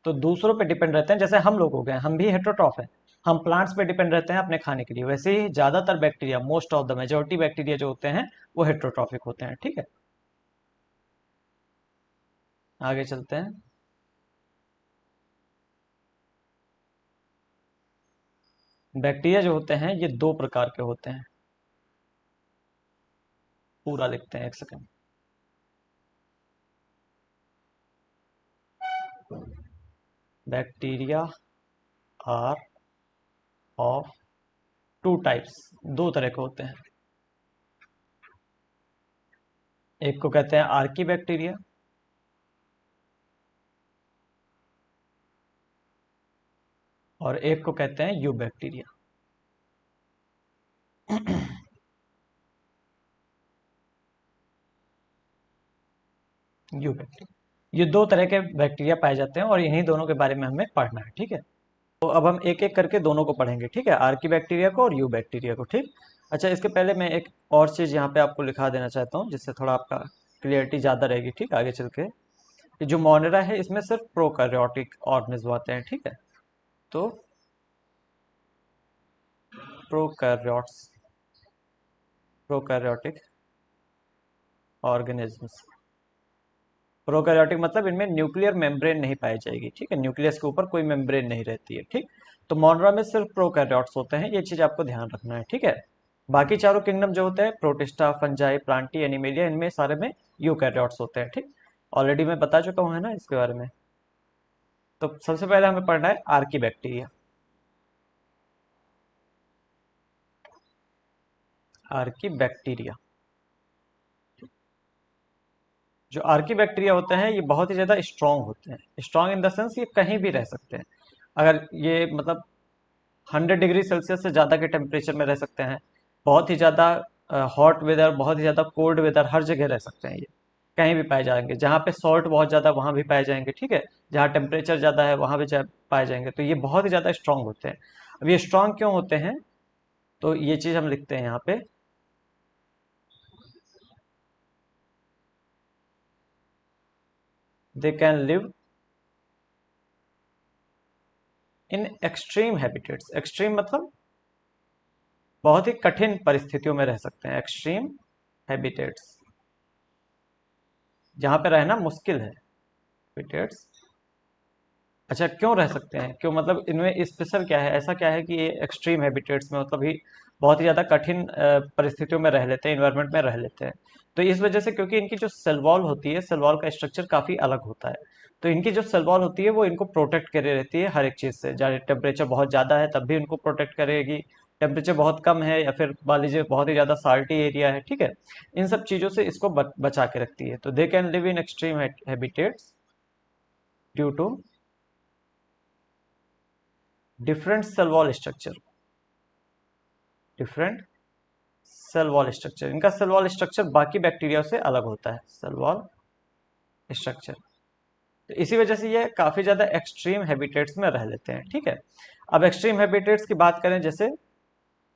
तो दूसरों पे डिपेंड रहते हैं, जैसे हम लोग हो गए, हम भी हेट्रोट्रॉफ हैं, हम प्लांट्स पे डिपेंड रहते हैं अपने खाने के लिए, वैसे ही ज्यादातर bacteria, most of the majority bacteria जो होते हैं वो हेट्रोट्रॉफिक होते हैं, ठीक है। आगे चलते हैं। बैक्टीरिया जो होते हैं ये दो प्रकार के होते हैं। पूरा लिखते हैं, एक second. Bacteria are of two types, दो तरह के होते हैं। एक को कहते हैं आर्की बैक्टीरिया, और एक को कहते हैं यू बैक्टीरिया। यू बैक्टीरिया, ये दो तरह के बैक्टीरिया पाए जाते हैं और इन्हीं दोनों के बारे में हमें पढ़ना है, ठीक है। तो अब हम एक एक करके दोनों को पढ़ेंगे, ठीक है, आर्की बैक्टीरिया को और यू बैक्टीरिया को, ठीक। अच्छा, इसके पहले मैं एक और चीज़ यहाँ पे आपको लिखा देना चाहता हूँ जिससे थोड़ा आपका क्लियरिटी ज़्यादा रहेगी, ठीक, आगे चल के। ये जो मोनेरा है इसमें सिर्फ प्रोकैरियोटिक ऑर्गेनिज्म आते हैं, ठीक है। तो प्रोकैरियोट्स, प्रोकैरियोटिक ऑर्गेनिजम्स। प्रोकैरियोटिक मतलब इनमें न्यूक्लियर मेम्ब्रेन नहीं पाई जाएगी, ठीक है, न्यूक्लियस के ऊपर कोई मेम्ब्रेन नहीं रहती है, ठीक। तो मोनरा में सिर्फ प्रोकैरियोट्स होते हैं, ये चीज आपको ध्यान रखना है, ठीक है। बाकी चारों किंगडम जो होते हैं, प्रोटिस्टा, फंजाई, प्लांटी, एनिमेलिया, इनमें सारे में यूकैरियोट्स होते हैं, ठीक। ऑलरेडी मैं बता चुका हूँ, है ना, इसके बारे में। तो सबसे पहले हमें पढ़ना है आर्की बैक्टीरिया। आर्की बैक्टीरिया, जो आर्की बैक्टीरिया होते हैं ये बहुत ही ज़्यादा स्ट्रांग होते हैं। स्ट्रांग इन द सेंस ये कहीं भी रह सकते हैं। अगर ये मतलब 100 डिग्री सेल्सियस से ज़्यादा के टेम्परेचर में रह सकते हैं, बहुत ही ज़्यादा हॉट वेदर, बहुत ही ज़्यादा कोल्ड वेदर, हर जगह रह सकते हैं ये। कहीं भी पाए जाएंगे, जहाँ पे सॉल्ट बहुत ज़्यादा वहाँ भी पाए जाएंगे, ठीक है। जहाँ टेम्परेचर ज़्यादा है वहाँ भी पाए जाएंगे। तो ये बहुत ही ज़्यादा स्ट्रांग होते हैं। अब ये स्ट्रांग क्यों होते हैं, तो ये चीज़ हम लिखते हैं यहाँ पे। दे can live in extreme habitats. Extreme मतलब बहुत ही कठिन परिस्थितियों में रह सकते हैं, एक्सट्रीम हैबिटेट्स, जहाँ पे रहना मुश्किल है, हैबिटेट्स। अच्छा, क्यों रह सकते हैं, क्यों मतलब इनमें स्पेशल क्या है, ऐसा क्या है कि ये एक्सट्रीम हैबिटेट्स में मतलब ही बहुत ही ज़्यादा कठिन परिस्थितियों में रह लेते हैं, इन्वायरमेंट में रह लेते हैं। तो इस वजह से, क्योंकि इनकी जो सेल वॉल होती है, सेल वॉल का स्ट्रक्चर काफ़ी अलग होता है। तो इनकी जो सेल वॉल होती है वो इनको प्रोटेक्ट करे रहती है हर एक चीज़ से। चाहे टेम्परेचर बहुत ज़्यादा है तब भी इनको प्रोटेक्ट करेगी, टेम्परेचर बहुत कम है या फिर मान लीजिए बहुत ही ज़्यादा साल्टी एरिया है, ठीक है, इन सब चीज़ों से इसको बचा के रखती है। तो they can live in extreme habitats due to different cell wall structure. Different cell wall structure, इनका सेल वॉल स्ट्रक्चर बाकी बैक्टीरिया से अलग होता है, सेल वॉल स्ट्रक्चर। तो इसी वजह से ये काफी ज्यादा एक्सट्रीम हैबिटेट्स में रह लेते हैं, ठीक है। अब एक्सट्रीम हैबिटेट्स की बात करें, जैसे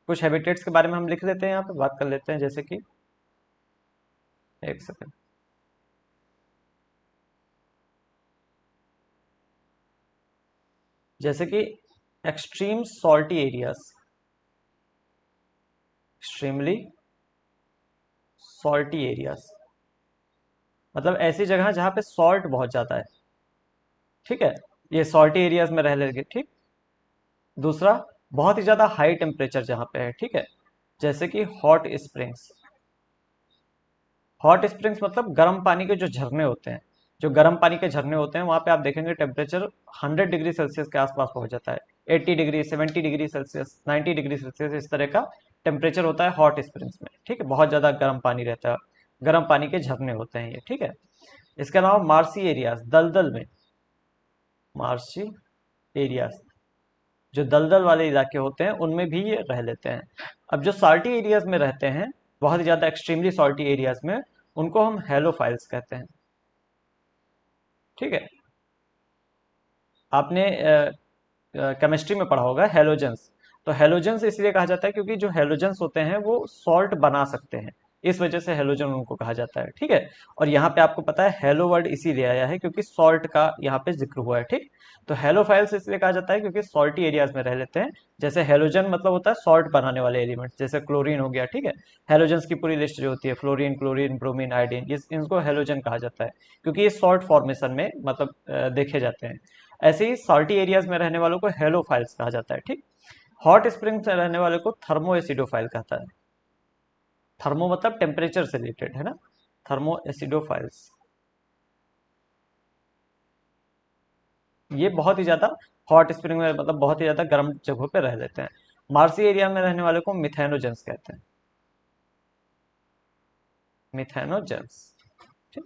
कुछ हैबिटेट्स के बारे में हम लिख लेते हैं, यहाँ पे बात कर लेते हैं, जैसे कि एक सेकंड। जैसे कि extreme salty areas, extremely salty areas मतलब ऐसी जगह जहाँ पे सॉल्ट बहुत ज्यादा है, ठीक है, ये सॉल्टी एरियाज में रह लेंगे, ठीक। दूसरा, बहुत ही ज्यादा हाई टेम्परेचर जहाँ पे है, ठीक है, जैसे कि हॉट स्प्रिंग्स। हॉट स्प्रिंग्स मतलब गर्म पानी के जो झरने होते हैं, जो गर्म पानी के झरने होते हैं, वहां पे आप देखेंगे टेम्परेचर 100 डिग्री सेल्सियस के आसपास पहुंच जाता है। 80 degree, 70 degree Celsius, 90 degree Celsius, इस तरह का टेम्परेचर होता है हॉट स्प्रिंग्स में, ठीक है, बहुत ज्यादा गर्म पानी रहता है, गर्म पानी के झरने होते हैं ये, ठीक है। इसके अलावा मार्सी एरियाज, दलदल में, मार्सी एरियाज, जो दलदल वाले इलाके होते हैं उनमें भी ये रह लेते हैं। अब जो साल्टी एरियाज में रहते हैं, बहुत ही ज्यादा एक्सट्रीमली सॉल्टी एरियाज में, उनको हम हेलोफाइल्स कहते हैं, ठीक है। आपने केमिस्ट्री में पढ़ा होगा हेलोजेंस। तो हेलोजेंस इसलिए कहा जाता है क्योंकि जो हेलोजेंस होते हैं वो सॉल्ट बना सकते हैं, इस वजह से हेलोजन उनको कहा जाता है, ठीक है। और यहाँ पे आपको पता है हेलो वर्ड इसीलिए आया है क्योंकि सॉल्ट का यहाँ पे जिक्र हुआ है, ठीक। तो हेलोफाइल्स इसलिए कहा जाता है क्योंकि सॉल्टी एरियाज में रह लेते हैं। जैसे हेलोजन मतलब होता है सॉल्ट बनाने वाले एलिमेंट, जैसे क्लोरीन हो गया, ठीक है। हेलोजन्स की पूरी लिस्ट जो होती है, फ्लोरीन, क्लोरीन, ब्रोमीन, आयोडीन, ये इनको हेलोजन कहा जाता है क्योंकि ये सॉल्ट फॉर्मेशन में मतलब देखे जाते हैं। ऐसे ही सॉल्टी एरियाज में रहने वालों को हेलोफाइल्स कहा जाता है, ठीक। हॉट स्प्रिंग में रहने वाले को थर्मो एसिडोफाइल कहता है। थर्मो मतलब टेम्परेचर से रिलेटेड है ना, थर्मो एसिडोफाइल्स। ये बहुत ही ज्यादा हॉट स्प्रिंग में मतलब बहुत ही ज्यादा गर्म जगहों पे रह लेते हैं। मार्सी एरिया में रहने वाले को मिथेनोजेंस कहते हैं, मिथेनोजेंस, ठीक।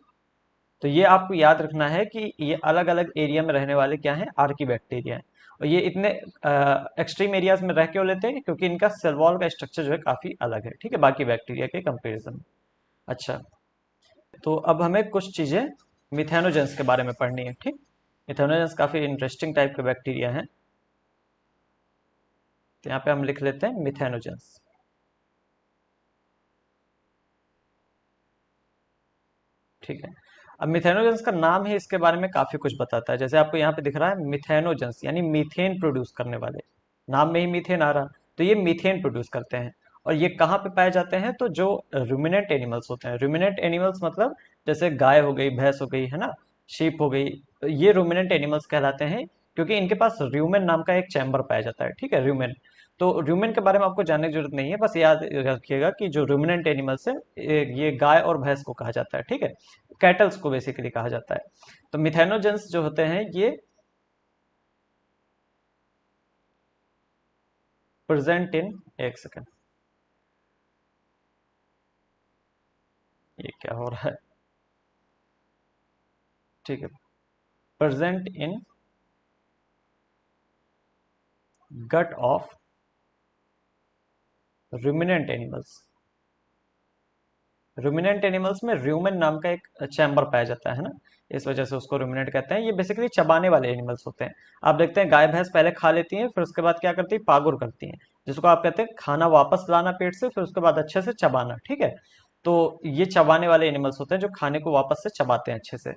तो ये आपको याद रखना है कि ये अलग अलग एरिया में रहने वाले क्या हैं, आर्की बैक्टीरिया हैं। और ये इतने एक्सट्रीम एरियाज में रह क्यों लेते हैं क्योंकि इनका सेल वॉल का स्ट्रक्चर जो है काफी अलग है, ठीक है, बाकी बैक्टीरिया के कंपेरिजन में। अच्छा, तो अब हमें कुछ चीजें मिथेनोजेंस के बारे में पढ़नी है, ठीक। मिथेनोजेंस काफी इंटरेस्टिंग टाइप के बैक्टीरिया हैं। तो यहाँ पे हम लिख लेते हैं मिथेनोजेंस, ठीक है। अब मिथेनोजेंस का नाम ही इसके बारे में काफी कुछ बताता है। जैसे आपको यहाँ पे दिख रहा है मिथेनोजेंस यानी मीथेन प्रोड्यूस करने वाले, नाम में ही मीथेन आ रहा, तो ये मीथेन प्रोड्यूस करते हैं। और ये कहाँ पे पाए जाते हैं, तो जो रूमिनेंट एनिमल्स होते हैं, रूमिनेंट एनिमल्स मतलब जैसे गाय हो गई, भैंस हो गई, है ना, शीप हो गई, तो ये रूमिनेंट एनिमल्स कहलाते हैं क्योंकि इनके पास र्यूमेन नाम का एक चैम्बर पाया जाता है, ठीक है, र्यूमेन। तो र्यूमेन के बारे में आपको जानने की जरूरत नहीं है, बस याद रखिएगा कि जो रूमिनेंट एनिमल्स है ये गाय और भैंस को कहा जाता है, ठीक है, कैटल्स को बेसिकली कहा जाता है। तो मिथेनोजेंस जो होते हैं ये प्रेजेंट इन, एक सेकेंड, ये क्या हो रहा है, ठीक है, present in gut of ruminant animals. Ruminant animals में र्यूमेन नाम का एक चैम्बर पाया जाता है ना, इस वजह से उसको रूमिनेंट कहते हैं। ये बेसिकली चबाने वाले एनिमल्स होते हैं। आप देखते हैं गाय भैंस पहले खा लेती हैं, फिर उसके बाद क्या करती है, पागुर करती हैं, जिसको आप कहते हैं खाना वापस लाना पेट से, फिर उसके बाद अच्छे से चबाना, ठीक है। तो ये चबाने वाले एनिमल्स होते हैं जो खाने को वापस से चबाते हैं अच्छे से।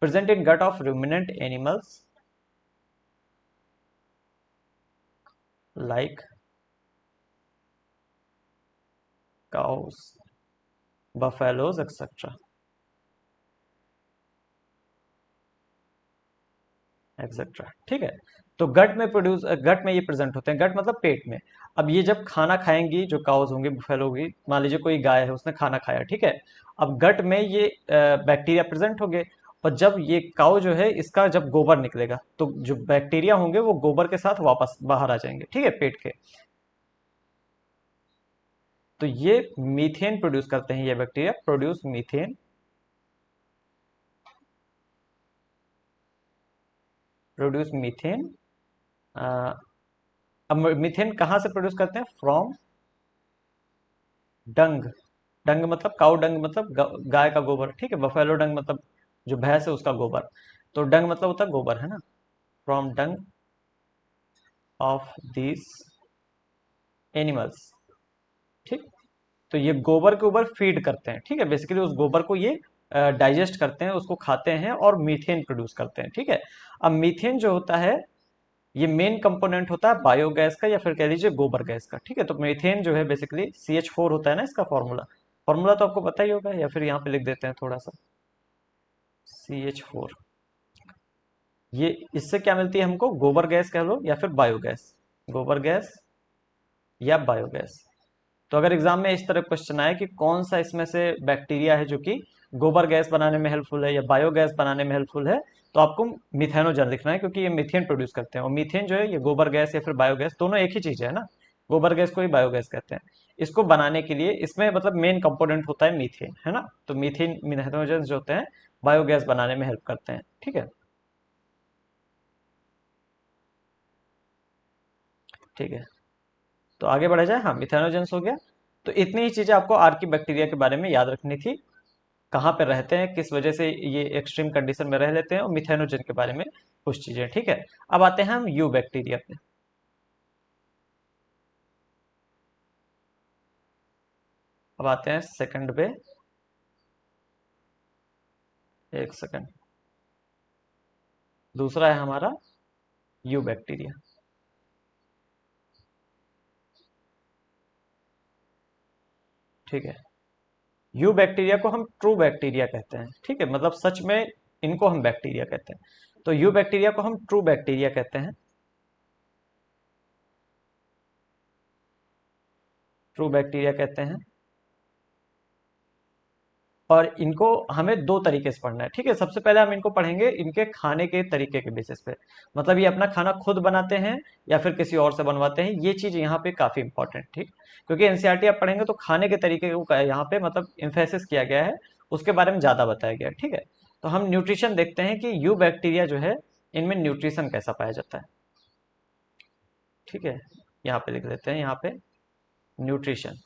Present in gut of ruminant animals like cows, buffaloes etcetera, etcetera, ठीक है। तो गट में प्रोड्यूस, गट में ये प्रेजेंट होते हैं, गट मतलब पेट में। अब ये जब खाना खाएंगी, जो काउज होंगी, बुफेलो होगी, मान लीजिए कोई गाय है उसने खाना खाया, ठीक है। अब गट में ये बैक्टीरिया प्रेजेंट होंगे, और जब ये काउ जो है इसका जब गोबर निकलेगा तो जो बैक्टीरिया होंगे वो गोबर के साथ वापस बाहर आ जाएंगे, ठीक है, पेट के। तो ये मीथेन प्रोड्यूस करते हैं, ये bacteria produce methane, produce methane. अब मीथेन कहाँ से प्रोड्यूस करते हैं, फ्रॉम डंग। डंग मतलब काउ डंग मतलब गाय का गोबर, ठीक है। बफेलो डंग मतलब जो भैंस है उसका गोबर। तो डंग मतलब होता है गोबर, है ना, from Dang of these animals, ठीक। तो ये गोबर के ऊपर फीड करते हैं, ठीक है, बेसिकली उस गोबर को ये डाइजेस्ट करते हैं, उसको खाते हैं और मीथेन प्रोड्यूस करते हैं, ठीक है। अब मीथेन जो होता है ये मेन कंपोनेंट होता है बायोगैस का, या फिर कह लीजिए गोबर गैस का, ठीक है। तो मीथेन जो है बेसिकली CH4 होता है ना इसका फॉर्मूला, फॉर्मूला तो आपको पता ही होगा, या फिर यहाँ पे लिख देते हैं थोड़ा सा, CH4। ये इससे क्या मिलती है हमको, गोबर गैस कह लो या फिर बायोगैस, गोबर गैस या बायोगैस। तो अगर एग्जाम में इस तरह क्वेश्चन आए कि कौन सा इसमें से बैक्टीरिया है जो कि गोबर गैस बनाने में हेल्पफुल है या बायोगैस बनाने में हेल्पफुल है, तो आपको मिथेनोजन लिखना है क्योंकि ये मीथेन प्रोड्यूस करते हैं। और मीथेन जो है ये गोबर गैस या फिर बायोगैस दोनों एक ही चीज है ना, गोबर गैस को ही बायोगैस कहते हैं। इसको बनाने के लिए इसमें मतलब मेन कंपोनेंट होता है मीथेन, है ना। तो मीथेन मिथेनोजन जो होते हैं बायोगैस बनाने में हेल्प करते हैं, ठीक है, ठीक है। तो आगे बढ़ा जाए, हाँ, मिथेनोजेंस हो गया। तो इतनी ही चीजें आपको आर्की बैक्टीरिया के बारे में याद रखनी थी, कहाँ पे रहते हैं, किस वजह से ये एक्सट्रीम कंडीशन में रह लेते हैं, और मिथेनोजन के बारे में कुछ चीजें, ठीक है। अब आते हैं हम यू बैक्टीरिया पे। अब अब आते हैं सेकंड पे। एक सेकंड। दूसरा है हमारा यू बैक्टीरिया। ठीक है। यू बैक्टीरिया को हम ट्रू बैक्टीरिया कहते हैं। ठीक है, मतलब सच में इनको हम बैक्टीरिया कहते हैं। तो यू बैक्टीरिया को हम ट्रू बैक्टीरिया कहते हैं। ट्रू बैक्टीरिया कहते हैं। और इनको हमें दो तरीके से पढ़ना है। ठीक है, सबसे पहले हम इनको पढ़ेंगे इनके खाने के तरीके के बेसिस पे। मतलब ये अपना खाना खुद बनाते हैं या फिर किसी और से बनवाते हैं, ये चीज यहाँ पे काफी इंपॉर्टेंट। ठीक, क्योंकि एनसीईआरटी आप पढ़ेंगे तो खाने के तरीके को यहाँ पे मतलब इम्फेसिस किया गया है, उसके बारे में ज्यादा बताया गया है। ठीक है, तो हम न्यूट्रिशन देखते हैं कि यू बैक्टीरिया जो है इनमें न्यूट्रिशन कैसा पाया जाता है। ठीक है, यहाँ पे लिख देते हैं, यहाँ पे न्यूट्रिशन।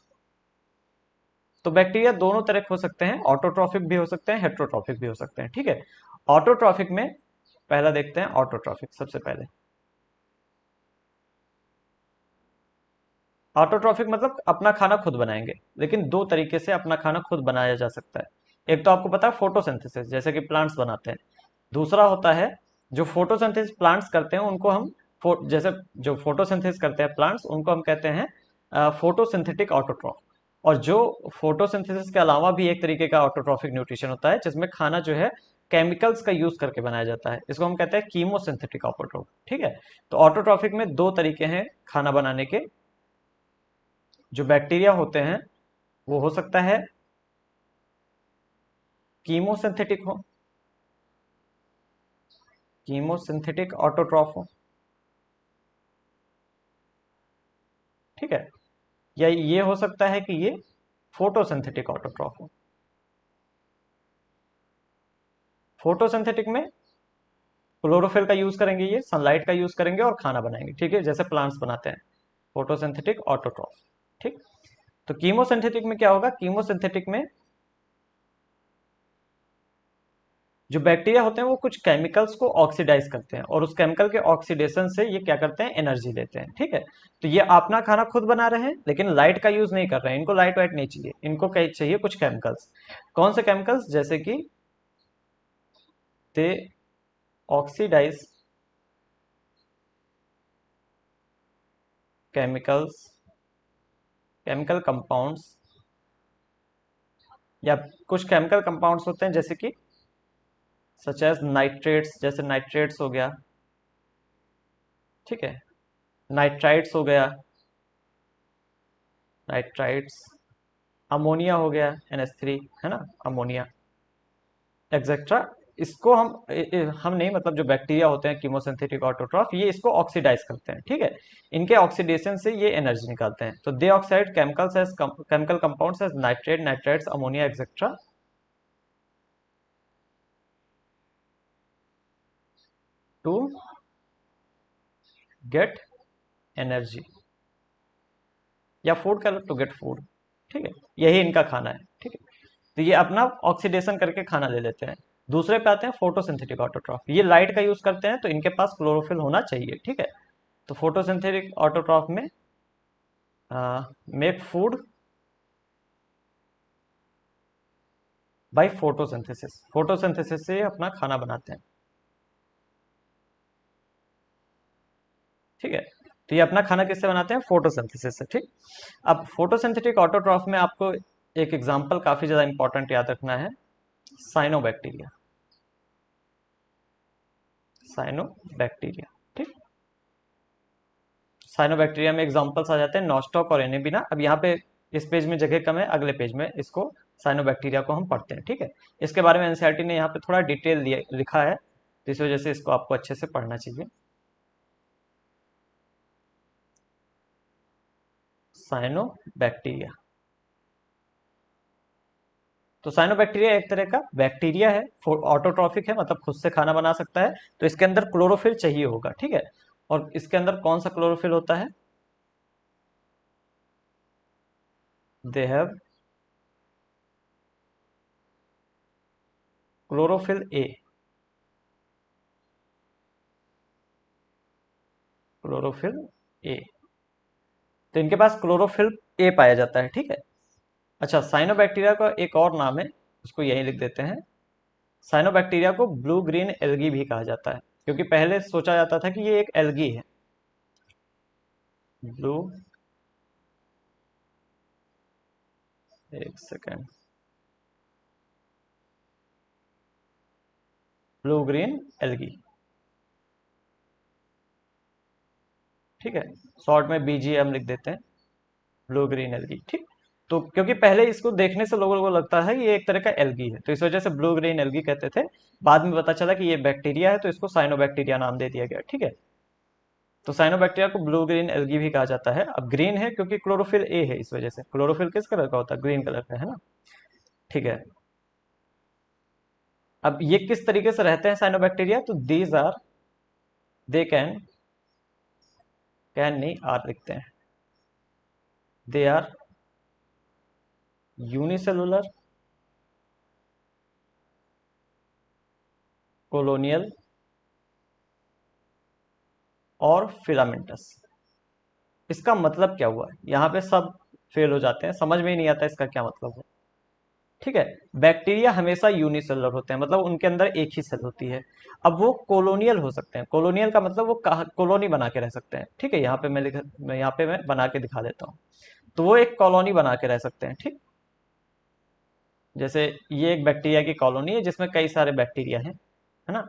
तो बैक्टीरिया दोनों तरह के हो सकते हैं, ऑटोट्रॉफिक भी हो सकते हैं, हेट्रोट्रॉफिक भी हो सकते हैं। ठीक है, ऑटोट्रॉफिक में पहला देखते हैं ऑटोट्रॉफिक सबसे पहले। ऑटोट्रॉफिक मतलब अपना खाना खुद बनाएंगे, लेकिन दो तरीके से अपना खाना खुद बनाया जा सकता है। एक तो आपको पता है फोटोसिंथेसिस, जैसे कि प्लांट्स बनाते हैं। दूसरा होता है जो फोटोसिंथेसिस प्लांट्स करते हैं उनको हम जैसे जो फोटोसिंथेसिस करते हैं प्लांट्स उनको हम कहते हैं फोटोसिंथेटिक ऑटोट्रॉफ। और जो फोटोसिंथेसिस के अलावा भी एक तरीके का ऑटोट्रॉफिक न्यूट्रिशन होता है जिसमें खाना जो है केमिकल्स का यूज करके बनाया जाता है, इसको हम कहते हैं कीमोसिंथेटिक ऑटोट्रॉफ। ठीक है, तो ऑटोट्रॉफिक में दो तरीके हैं खाना बनाने के। जो बैक्टीरिया होते हैं वो हो सकता है कीमोसिंथेटिक हो, कीमोसिंथेटिक ऑटोट्रॉफ हो। ठीक है, या ये हो सकता है कि ये फोटोसिंथेटिक ऑटोट्रॉफ हो। फोटोसिंथेटिक में क्लोरोफिल का यूज करेंगे, ये सनलाइट का यूज करेंगे और खाना बनाएंगे। ठीक है, जैसे प्लांट्स बनाते हैं, फोटोसिंथेटिक ऑटोट्रॉफ। ठीक, तो कीमोसिंथेटिक में क्या होगा, कीमोसिंथेटिक में जो बैक्टीरिया होते हैं वो कुछ केमिकल्स को ऑक्सीडाइज करते हैं और उस केमिकल के ऑक्सीडेशन से ये क्या करते हैं, एनर्जी लेते हैं। ठीक है, तो ये अपना खाना खुद बना रहे हैं लेकिन लाइट का यूज नहीं कर रहे हैं, इनको लाइट वाइट नहीं चाहिए, इनको क्या चाहिए, कुछ केमिकल्स। कौन से केमिकल्स, जैसे कि दे ऑक्सीडाइज केमिकल्स, केमिकल कंपाउंड्स, या कुछ केमिकल कंपाउंड्स होते हैं जैसे कि सच एज नाइट्रेट्स, जैसे नाइट्रेट्स हो गया। ठीक है, नाइट्राइट्स हो गया, नाइट्राइट्स, अमोनिया हो गया NH3, है ना, अमोनिया एक्सेट्रा। इसको हम नहीं, मतलब जो बैक्टीरिया होते हैं कीमोसिंथेटिक ऑटोट्रॉफ, ये इसको ऑक्सीडाइज करते हैं। ठीक है, इनके ऑक्सीडेशन से ये एनर्जी निकालते हैं। तो they oxide chemicals as chemical compounds as nitrate, nitrites, ammonia etcetera to get energy, या फूड का टू गेट फूड। ठीक है, यही इनका खाना है। ठीक है, तो ये अपना ऑक्सीडेशन करके खाना ले लेते हैं। दूसरे पे आते हैं फोटोसिंथेटिक ऑटोट्रॉफ, ये लाइट का यूज करते हैं तो इनके पास क्लोरोफिल होना चाहिए। ठीक है, तो फोटोसिंथेटिक ऑटोट्रॉफ में make food by photosynthesis, photosynthesis से अपना खाना बनाते हैं। ठीक है, तो ये अपना खाना किससे बनाते हैं, फोटोसिंथेसिस से। ठीक, अब फोटोसिंथेटिक ऑटोट्रॉफ में आपको एक एग्जांपल काफी ज्यादा इंपॉर्टेंट याद रखना है, साइनोबैक्टीरिया। साइनोबैक्टीरिया। ठीक, साइनोबैक्टीरिया में एग्जांपल्स आ जाते हैं नॉस्टॉक और एनेबिना। अब यहाँ पे इस पेज में जगह कम है, अगले पेज में इसको साइनोबैक्टीरिया को हम पढ़ते हैं। ठीक है, इसके बारे में एनसीईआरटी ने यहाँ पे थोड़ा डिटेल लिखा है, तो इस वजह से इसको आपको अच्छे से पढ़ना चाहिए। साइनोबैक्टीरिया, तो साइनोबैक्टीरिया एक तरह का बैक्टीरिया है, ऑटोट्रॉफिक है, मतलब खुद से खाना बना सकता है। तो इसके अंदर क्लोरोफिल चाहिए होगा। ठीक है, और इसके अंदर कौन सा क्लोरोफिल होता है, they have chlorophyll A, chlorophyll A. तो इनके पास क्लोरोफिल ए पाया जाता है। ठीक है, अच्छा, साइनोबैक्टीरिया का एक और नाम है, उसको यही लिख देते हैं। साइनोबैक्टीरिया को ब्लू ग्रीन एल्गी भी कहा जाता है, क्योंकि पहले सोचा जाता था कि ये एक एल्गी है। ब्लू, एक सेकेंड, ब्लू ग्रीन एल्गी, ठीक है। शॉर्ट में बीजीएम लिख देते हैं, ब्लू ग्रीन एल्गी, ठीक। तो क्योंकि पहले इसको देखने से लोगों को लगता है कि ये एक तरह का एल्गी है, तो इस वजह से ब्लू ग्रीन एल्गी कहते थे। बाद में पता चला कि ये बैक्टीरिया है, तो इसको साइनोबैक्टीरिया नाम दे दिया गया, ठीक है। तो साइनोबैक्टीरिया को ब्लू ग्रीन एल्गी भी कहा जाता है। अब ग्रीन है क्योंकि क्लोरोफिल ए है, इस वजह से। क्लोरोफिल किस कलर का होता है? ग्रीन कलर का, है ना, ठीक है। अब ये किस तरीके से रहते हैं साइनोबैक्टीरिया? तो दीज आर, दे कैन नहीं, आर लिखते हैं, दे आर यूनिसेलुलर कोलोनियल और फिलामेंटस। इसका मतलब क्या हुआ? यहाँ पे सब फेल हो जाते हैं, समझ में ही नहीं आता इसका क्या मतलब है, ठीक है। बैक्टीरिया हमेशा यूनिसेलुलर होते हैं, मतलब उनके अंदर एक ही सेल होती है। अब वो कोलोनियल हो सकते हैं। कोलोनियल का मतलब वो कॉलोनी बना के रह सकते हैं, ठीक है। यहाँ पे मैं बना के दिखा देता हूँ। तो वो एक कॉलोनी बना के रह सकते हैं, ठीक। जैसे ये एक बैक्टीरिया की कॉलोनी है जिसमें कई सारे बैक्टीरिया हैं, है ना।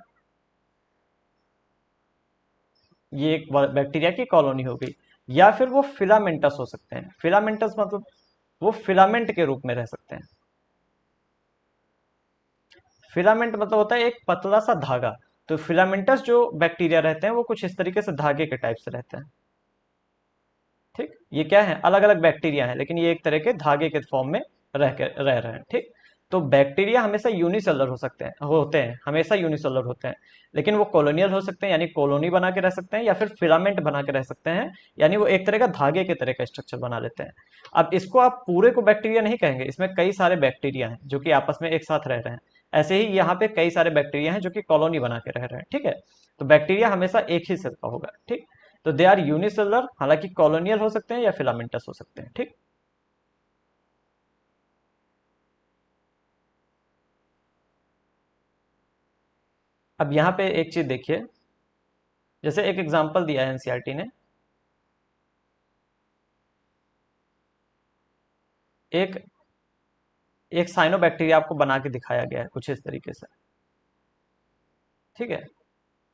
ये एक बैक्टीरिया की कॉलोनी हो गई। या फिर वो फिलामेंटस हो सकते हैं। फिलामेंटस मतलब वो फिलामेंट के रूप में रह सकते हैं। फिलामेंट मतलब होता है एक पतला सा धागा। तो फिलामेंटस जो बैक्टीरिया रहते हैं वो कुछ इस तरीके से धागे के टाइप से रहते हैं, ठीक। ये क्या है? अलग अलग बैक्टीरिया हैं, लेकिन ये एक तरह के धागे के फॉर्म में रह रहे हैं, ठीक। तो बैक्टीरिया हमेशा यूनिसेलुलर हो सकते हैं, होते हैं, हमेशा यूनिसेलुलर होते हैं। लेकिन वो कॉलोनियल हो सकते हैं, यानी कॉलोनी बना के रह सकते हैं, या फिर फिलामेंट बना के रह सकते हैं, यानी वो एक तरह का धागे के तरह का स्ट्रक्चर बना लेते हैं। अब इसको आप पूरे को बैक्टीरिया नहीं कहेंगे, इसमें कई सारे बैक्टीरिया हैं जो कि आपस में एक साथ रह रहे हैं। ऐसे ही यहाँ पे कई सारे बैक्टीरिया हैं जो कि कॉलोनी बना के रह रहे हैं, ठीक है। तो बैक्टीरिया हमेशा एक ही सेल का होगा, ठीक। तो दे आर यूनिसेलुलर, हालांकि कॉलोनियल हो सकते हैं या फिलामेंटस हो सकते हैं, ठीक। अब यहाँ पे एक चीज देखिए, जैसे एक एग्जांपल दिया है एनसीईआरटी ने। एक एक साइनोबैक्टीरिया आपको बना के दिखाया गया है कुछ इस तरीके से, ठीक है।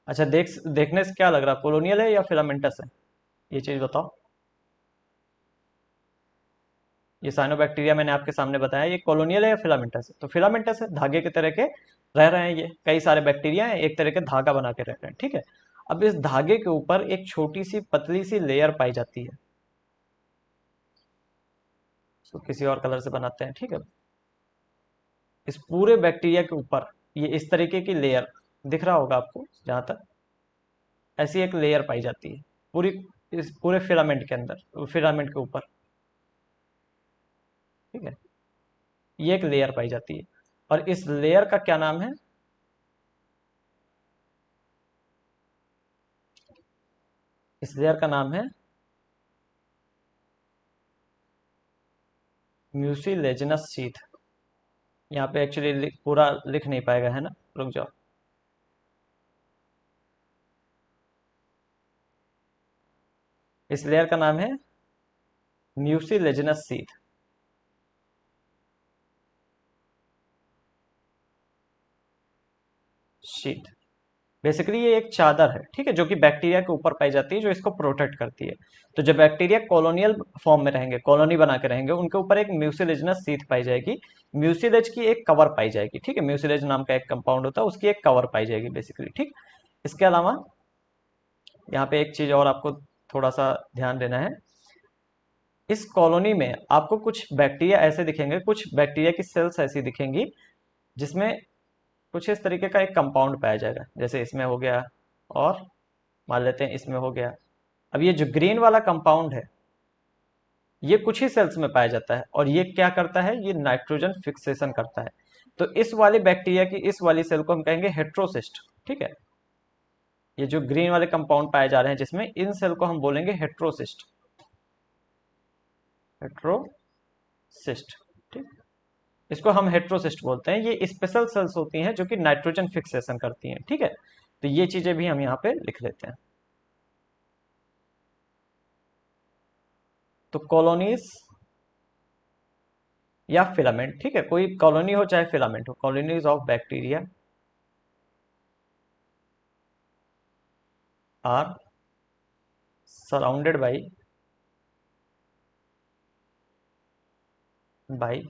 अच्छा, देखने से क्या लग रहा है, कॉलोनियल है या फिलामेंटस है? ये चीज बताओ। ये साइनोबैक्टीरिया मैंने आपके सामने बताया, ये कॉलोनियल है या फिलामेंटस है? तो फिलामेंटस है, धागे के तरह के रह रहे हैं। ये कई सारे बैक्टीरिया हैं, एक तरह के धागा बना के रह रहे हैं, ठीक है। अब इस धागे के ऊपर एक छोटी सी पतली सी लेयर पाई जाती है। इसको किसी और कलर से बनाते हैं, ठीक है। इस पूरे बैक्टीरिया के ऊपर ये इस तरीके की लेयर दिख रहा होगा आपको जहां तक, ऐसी एक लेयर पाई जाती है पूरी, इस पूरे फिलामेंट के अंदर, फिलामेंट के ऊपर, ठीक है। ये एक लेयर पाई जाती है, और इस लेयर का क्या नाम है? इस लेयर का नाम है म्यूसिलेजिनस शीथ। यहाँ पे एक्चुअली पूरा लिख नहीं पाएगा, है ना, रुक जाओ। इस लेयर का नाम है म्यूसिलेजिनस शीथ, शीथ। बेसिकली ये एक चादर है, ठीक है, जो कि बैक्टीरिया के ऊपर पाई जाती है, जो इसको प्रोटेक्ट करती है। तो जब बैक्टीरिया कॉलोनियल फॉर्म में रहेंगे, कॉलोनी बना के रहेंगे, उनके ऊपर एक म्यूसिलेजिनस शीथ पाई जाएगी। म्यूसिलेज की एक कवर पाई जाएगी, ठीक है। म्यूसिलेज नाम का एक कंपाउंड होता है, उसकी एक कवर पाई जाएगी बेसिकली, ठीक। इसके अलावा यहाँ पे एक चीज और आपको थोड़ा सा ध्यान देना है। इस कॉलोनी में आपको कुछ बैक्टीरिया ऐसे दिखेंगे, कुछ बैक्टीरिया की सेल्स ऐसी दिखेंगी जिसमें कुछ इस तरीके का एक कंपाउंड पाया जाएगा। जैसे इसमें हो गया, और मान लेते हैं इसमें हो गया। अब ये जो ग्रीन वाला कंपाउंड है, ये कुछ ही सेल्स में पाया जाता है, और ये क्या करता है? ये नाइट्रोजन फिक्सेशन करता है। तो इस वाली बैक्टीरिया की इस वाली सेल को हम कहेंगे हेट्रोसिस्ट, ठीक है। ये जो ग्रीन वाले कंपाउंड पाए जा रहे हैं जिसमें, इन सेल को हम बोलेंगे हेट्रोसिस्ट, हेट्रोसिस्ट, ठीक, इसको हम हेट्रोसिस्ट बोलते हैं। ये स्पेशल सेल्स होती हैं जो कि नाइट्रोजन फिक्सेशन करती हैं। ठीक है, तो ये चीजें भी हम यहाँ पे लिख लेते हैं। तो कॉलोनीज या फिलामेंट, ठीक है, कोई कॉलोनी हो चाहे फिलामेंट हो, colonies of bacteria are surrounded by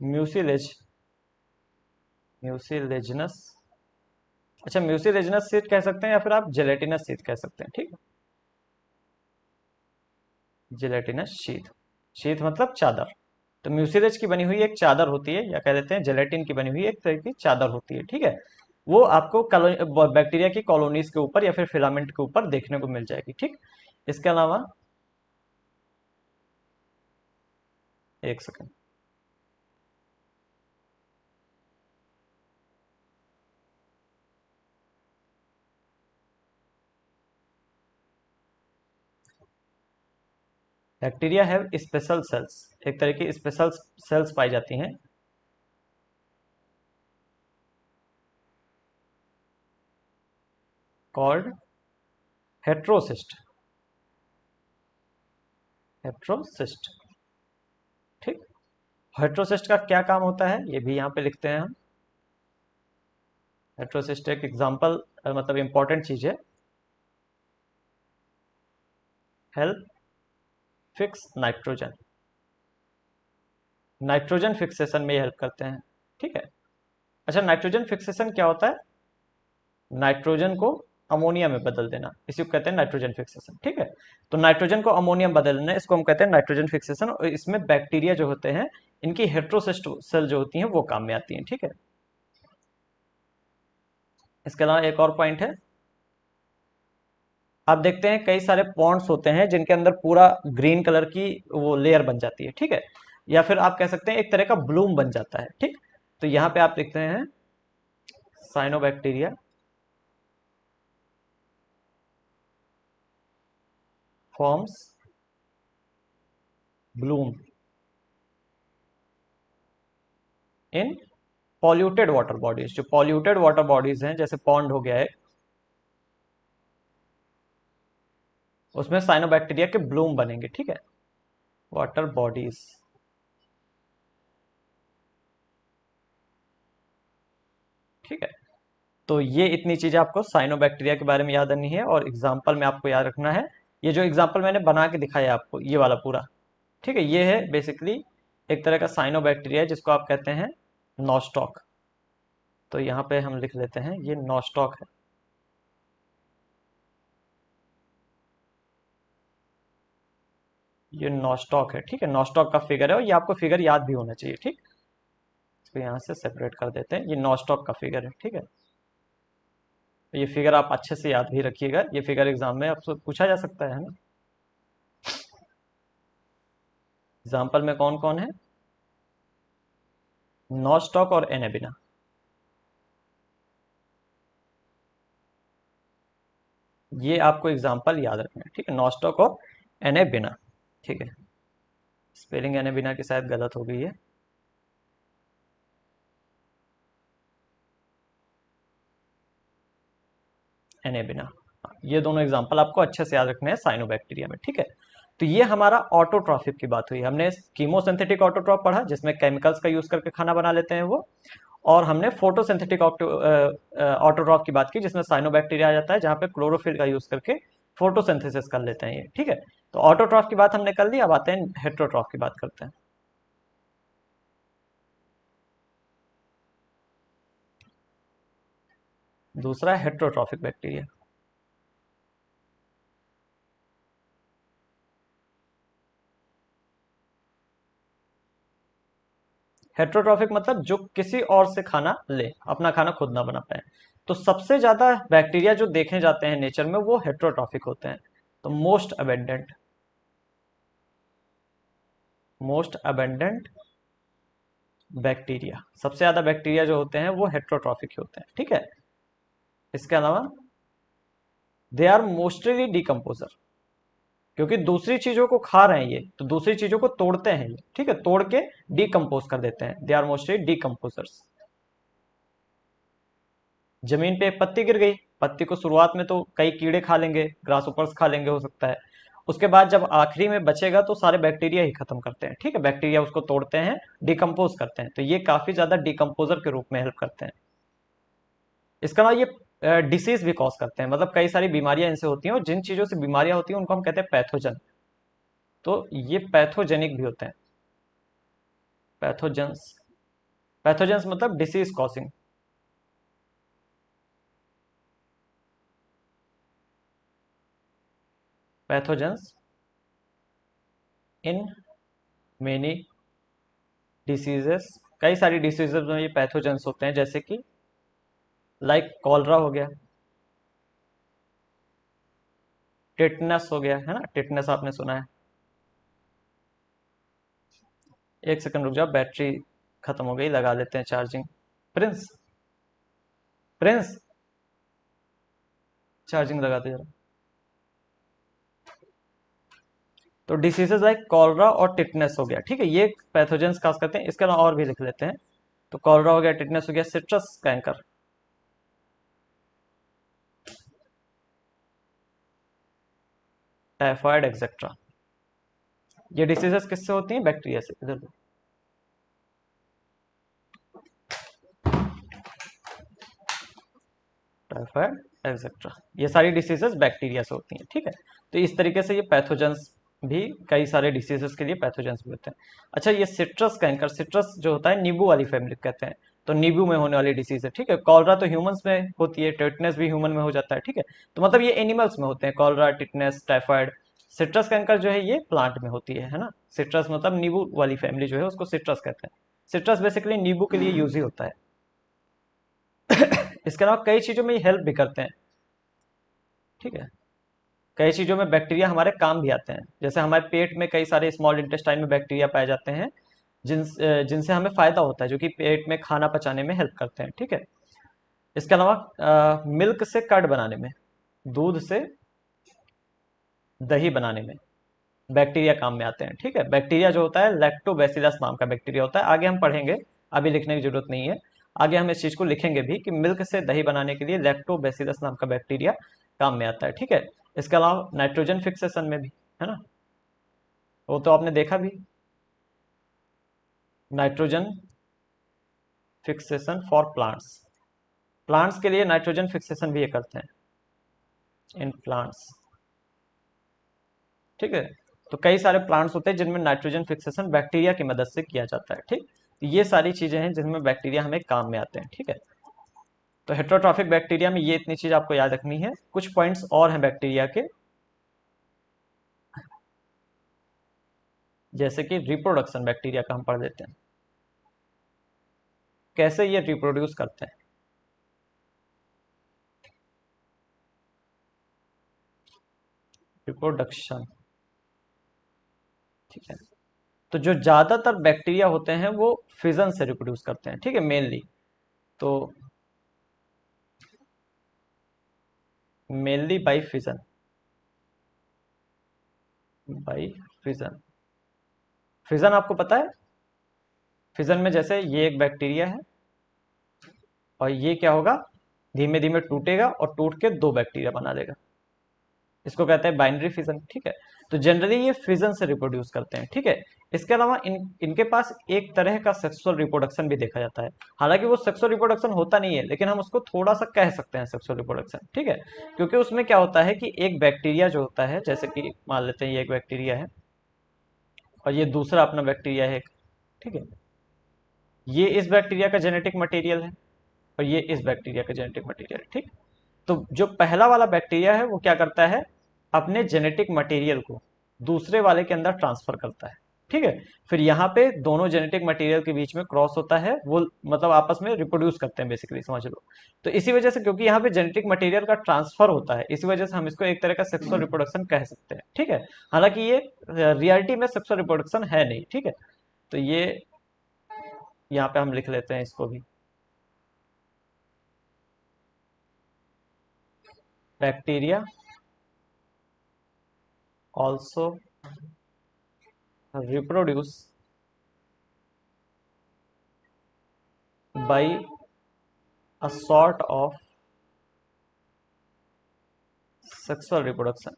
mucilage mucilaginous, अच्छा म्यूसिलेजिनस शीट कह सकते हैं या फिर आप जेलेटिनस शीट कह सकते हैं। ठीक है, जेलेटिनस शीट, शीट मतलब चादर। तो म्यूसिलेज की बनी हुई एक चादर होती है, या कह देते हैं जेलेटिन की बनी हुई एक तरह की चादर होती है। ठीक है, वो आपको बैक्टीरिया की कॉलोनीज के ऊपर या फिर फिलामेंट के ऊपर देखने को मिल जाएगी। ठीक, इसके अलावा एक second, bacteria have special cells, एक तरह की स्पेशल सेल्स पाई जाती हैं कॉल्ड हेट्रोसिस्ट, हेट्रोसिस्ट। ठीक, हेट्रोसिस्ट का क्या काम होता है ये भी यहाँ पे लिखते हैं हम। हेट्रोसिस्ट एक एग्जाम्पल, मतलब इंपॉर्टेंट चीज है। Help fix nitrogen, nitrogen fixation में हेल्प करते हैं। ठीक है, अच्छा नाइट्रोजन फिक्सेशन क्या होता है? नाइट्रोजन को अमोनिया में बदल देना, इसी को कहते हैं नाइट्रोजन फिक्सेशन। ठीक है, तो नाइट्रोजन को अमोनिया में बदल देना, इसको हम कहते हैं नाइट्रोजन फिक्सेशन। और इसमें बैक्टीरिया जो होते हैं, इनकी हेट्रोसिस्ट सेल जो होती हैं वो काम में आती हैं। ठीक है, इसके अलावा एक और पॉइंट है, आप देखते हैं कई सारे पॉन्ड्स होते हैं जिनके अंदर पूरा ग्रीन कलर की वो लेयर बन जाती है। ठीक है, या फिर आप कह सकते हैं एक तरह का ब्लूम बन जाता है। ठीक, तो यहाँ पे आप लिखते हैं साइनोबैक्टीरिया फॉर्म्स ब्लूम इन पॉल्यूटेड वाटर बॉडीज। जो पॉल्यूटेड वाटर बॉडीज हैं, जैसे पॉन्ड हो गया है, उसमें साइनोबैक्टीरिया के ब्लूम बनेंगे। ठीक है, वाटर बॉडीज। ठीक है, तो ये इतनी चीजें आपको साइनोबैक्टीरिया के बारे में याद करनी है, और एग्जाम्पल में आपको याद रखना है। ये जो एग्जाम्पल मैंने बना के दिखाया आपको, ये वाला पूरा, ठीक है, ये है बेसिकली एक तरह का साइनोबैक्टीरिया है जिसको आप कहते हैं नॉस्टॉक। तो यहाँ पे हम लिख लेते हैं ये नॉस्टॉक है। ये नॉस्टॉक है। ठीक है, नॉस्टॉक का फिगर है, और ये आपको फिगर याद भी होना चाहिए। ठीक, इसको यहाँ से सेपरेट कर देते हैं, ये नॉस्टॉक का फिगर है। ठीक है, तो ये फिगर आप अच्छे से याद भी रखिएगा, ये फिगर एग्जाम में आपसे पूछा जा सकता है ना। एग्जाम्पल में कौन कौन है? नॉस्टॉक और एनेबिना। ये आपको एग्जाम्पल याद रखना है। ठीक है, नॉस्टॉक और एनेबिना। ठीक है, स्पेलिंग एनेबिना की शायद गलत हो गई है। एनेबिना, ये दोनों एग्जाम्पल आपको अच्छे से याद रखने हैं साइनोबैक्टीरिया में। ठीक है, तो ये हमारा ऑटोट्रॉफिक की बात हुई। हमने कीमोसिंथेटिक ऑटोट्रॉफ पढ़ा जिसमें केमिकल्स का यूज करके खाना बना लेते हैं वो, और हमने फोटोसिंथेटिक ऑटोट्रॉफ की बात की जिसमें साइनोबैक्टीरिया आ जाता है, जहां पे क्लोरोफिल का यूज करके फोटोसिंथेसिस कर लेते हैं ये। ठीक है, तो ऑटोट्रॉफ की बात हमने कर ली, अब आते हैं हेट्रोट्रॉफ की बात करते हैं। दूसरा हेट्रोट्रॉफिक बैक्टीरिया। हेट्रोट्रॉफिक मतलब जो किसी और से खाना ले, अपना खाना खुद ना बना पाए। तो सबसे ज्यादा बैक्टीरिया जो देखे जाते हैं नेचर में वो हेट्रोट्रॉफिक होते हैं। तो मोस्ट अबेंडेंट बैक्टीरिया, सबसे ज्यादा बैक्टीरिया जो होते हैं वो हेट्रोट्रॉफिक होते हैं। ठीक है, इसके अलावा दे आर मोस्टली डिकम्पोजर, क्योंकि दूसरी चीजों को खा रहे हैं ये, तो दूसरी चीजों को तोड़ते हैं ये, ठीक है, तोड़ के डिकम्पोज कर देते हैं। They are mostly decomposers. जमीन पे एक पत्ती गिर गई, पत्ती को शुरुआत में तो कई कीड़े खा लेंगे, ग्रास ऊपर्स खा लेंगे हो सकता है। उसके बाद जब आखिरी में बचेगा तो सारे बैक्टीरिया ही खत्म करते हैं, ठीक है, बैक्टीरिया उसको तोड़ते हैं, डिकम्पोज करते हैं, तो ये काफी ज्यादा डिकम्पोजर के रूप में हेल्प करते हैं। इसके अलावा ये डिसीज भी कॉज करते हैं, मतलब कई सारी बीमारियां इनसे होती हैं, और जिन चीजों से बीमारियां होती हैं उनको हम कहते हैं पैथोजन। तो ये पैथोजेनिक भी होते हैं। पैथोजेंस, पैथोजेंस मतलब disease causing. Pathogens in many diseases, कई सारी डिसीजेस में ये पैथोजेंस होते हैं, जैसे कि लाइक कॉलरा हो गया, टिटनस हो गया, है ना, टिटनस आपने सुना है। एक सेकंड रुक जाओ, बैटरी खत्म हो गई, लगा लेते हैं चार्जिंग। प्रिंस, प्रिंस, चार्जिंग लगाते जरा। तो डिसीजेज लाइक कॉलरा और टिटनेस हो गया, ठीक है, ये पैथोजेंस खास करते हैं। इसके अलावा और भी लिख लेते हैं। तो कॉलरा हो गया, टिटनेस हो गया, सिट्रस कैंकर, टाइफाइड एक्सेट्रा। ये डिसीजेस किससे होती हैं? बैक्टीरिया से। इधर टाइफाइड एक्सेट्रा, ये सारी डिसीजेस बैक्टीरिया से होती हैं, ठीक है। तो इस तरीके से ये पैथोजेंस भी, कई सारे डिसीजेस के लिए पैथोजेंस भी होते हैं। अच्छा, ये सिट्रस कैंकर, सिट्रस जो होता है नींबू वाली फैमिली कहते हैं, तो नींबू में होने वाली डिसीज है, ठीक है। कॉलरा तो ह्यूमंस में होती है, टिटनेस भी ह्यूमन में हो जाता है, ठीक है। तो मतलब ये एनिमल्स में होते हैं, cholera, tetanus, typhoid. Citrus canker जो है ये प्लांट में होती है ना। सिट्रस मतलब नींबू वाली फैमिली जो है उसको सिट्रस कहते हैं। सिट्रस बेसिकली नींबू के लिए यूज ही होता है। इसके अलावा कई चीजों में ये हेल्प भी करते हैं, ठीक है। कई चीजों में बैक्टीरिया हमारे काम भी आते हैं, जैसे हमारे पेट में कई सारे स्मॉल इंटेस्टाइन में बैक्टीरिया पाए जाते हैं, जिनसे हमें फायदा होता है, जो कि पेट में खाना पचाने में हेल्प करते हैं, ठीक है। इसके अलावा मिल्क से कर्ड बनाने में, दूध से दही बनाने में बैक्टीरिया काम में आते हैं, ठीक है। बैक्टीरिया जो होता है लैक्टोबैसिलस नाम का बैक्टीरिया होता है, आगे हम पढ़ेंगे, अभी लिखने की जरूरत नहीं है। आगे हम इस चीज को लिखेंगे भी कि मिल्क से दही बनाने के लिए लैक्टोबैसिलस नाम का बैक्टीरिया काम में आता है, ठीक है। इसके अलावा नाइट्रोजन फिक्सेशन में भी, है ना, वो तो आपने देखा भी, nitrogen fixation for plants, plants के लिए नाइट्रोजन फिक्सेशन भी ये करते हैं इन प्लांट्स, ठीक है। तो कई सारे प्लांट्स होते हैं जिनमें नाइट्रोजन फिक्सेशन बैक्टीरिया की मदद से किया जाता है, ठीक। तो ये सारी चीजें हैं जिनमें बैक्टीरिया हमें काम में आते हैं, ठीक है। तो हेट्रोट्रॉफिक बैक्टीरिया में ये इतनी चीज आपको याद रखनी है। कुछ पॉइंट्स और हैं बैक्टीरिया के, जैसे कि रिप्रोडक्शन बैक्टीरिया का हम पढ़ लेते हैं, कैसे ये रिप्रोड्यूस करते हैं। रिप्रोडक्शन, ठीक है। तो जो ज्यादातर बैक्टीरिया होते हैं वो फिजन से रिप्रोड्यूस करते हैं, ठीक है, मेनली। तो mainly by fission, by fission. Fission आपको पता है, फिजन में जैसे ये एक बैक्टीरिया है, और ये क्या होगा, धीमे धीमे टूटेगा और टूट के दो बैक्टीरिया बना देगा, इसको कहते हैं बाइनरी फिजन, ठीक है। तो जनरली ये फिजन से रिप्रोड्यूस करते हैं, ठीक है। इसके अलावा इनके पास एक तरह का सेक्सुअल रिप्रोडक्शन भी देखा जाता है, हालांकि वो सेक्सुअल रिप्रोडक्शन होता नहीं है, लेकिन हम उसको थोड़ा सा कह सकते हैं सेक्सुअल रिप्रोडक्शन, ठीक है। क्योंकि उसमें क्या होता है कि एक बैक्टीरिया जो होता है, जैसे कि मान लेते हैं ये एक बैक्टीरिया है, और ये दूसरा अपना बैक्टीरिया है, ठीक है। ये इस बैक्टीरिया का जेनेटिक मटेरियल है, और ये इस बैक्टीरिया का जेनेटिक मटेरियल है, ठीक। तो जो पहला वाला बैक्टीरिया है वो क्या करता है, अपने जेनेटिक मटेरियल को दूसरे वाले के अंदर ट्रांसफर करता है, ठीक है। फिर यहाँ पे दोनों जेनेटिक मटेरियल के बीच में क्रॉस होता है, वो मतलब आपस में रिप्रोड्यूस करते हैं बेसिकली, समझ लो। तो इसी वजह से, क्योंकि यहाँ पे जेनेटिक मटेरियल का ट्रांसफर होता है, इसी वजह से हम इसको एक तरह का सेक्सुअल रिप्रोडक्शन कह सकते हैं, ठीक है। हालांकि ये रियलिटी में सेक्सुअल रिप्रोडक्शन है नहीं, ठीक है। तो ये यहाँ पे हम लिख लेते हैं इसको भी, bacteria also reproduce by a sort of sexual reproduction.